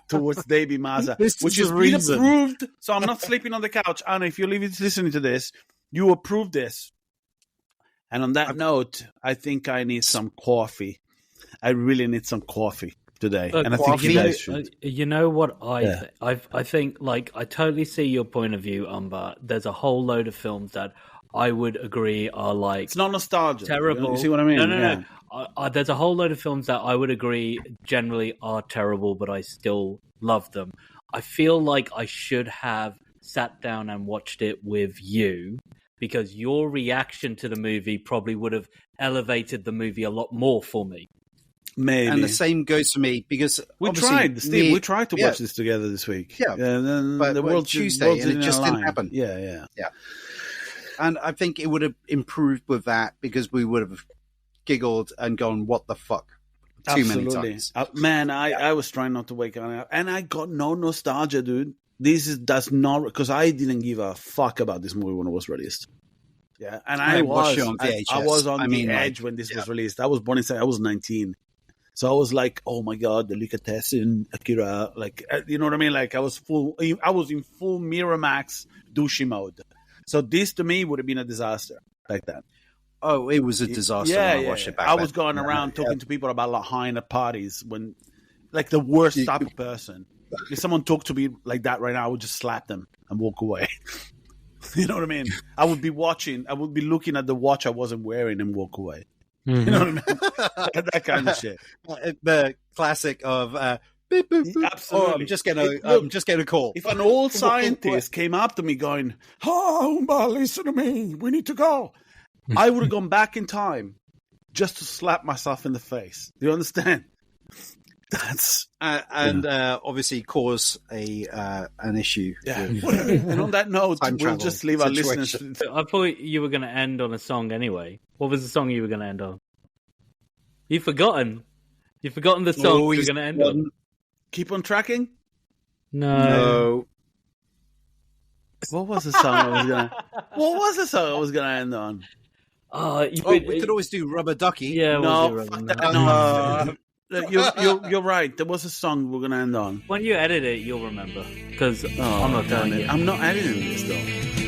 towards Davey Maza, which is been approved. So I'm not sleeping on the couch. Anna, if you're listening to this, you approve this. And on that note, I think I need some coffee. I really need some coffee today. And I think you guys should. You know what I think, like, I totally see your point of view, Umba. There's a whole load of films that I would agree are like... It's not nostalgia. Terrible. You see what I mean? No. There's a whole load of films that I would agree generally are terrible, but I still love them. I feel like I should have sat down and watched it with you because your reaction to the movie probably would have elevated the movie a lot more for me. Maybe. And the same goes for me because we tried to watch this together this week. Yeah. And then but the world Tuesday and it just didn't happen. Yeah. And I think it would have improved with that because we would have giggled and gone, what the fuck? Too many times. Man, I was trying not to wake up. And I got no nostalgia, dude. Does not, because I didn't give a fuck about this movie when it was released. Yeah. And I was on the edge when this was released. I was born in, I was 19. So I was like, oh my God, delicatessen, Akira. Like, you know what I mean? Like I was in full Miramax douchey mode. So this to me would have been a disaster back then. Oh, it was a disaster when I watched it back then. I was going around talking to people about Lahain at parties when, like, the worst type of person. If someone talked to me like that right now, I would just slap them and walk away. You know what I mean? I would be looking at the watch I wasn't wearing and walk away. You know what I mean? That kind of shit. The classic of beep, boop, boop. Absolutely. Oh, I'm just getting a call. If an old scientist came up to me going, "Oh, Umba, listen to me. We need to go," I would have gone back in time just to slap myself in the face. Do you understand? That's obviously cause an issue. Yeah. And on that note, we'll just leave our listeners. I thought you were going to end on a song anyway. What was the song you were going to end on? You've forgotten. You've forgotten the song you were going to end on. Keep on tracking? No. What was the song I was gonna end on? We could always do Rubber Ducky. Yeah, no. You're right. There was a song we're gonna end on. When you edit it, you'll remember. Because I'm not doing it. I'm not editing this though.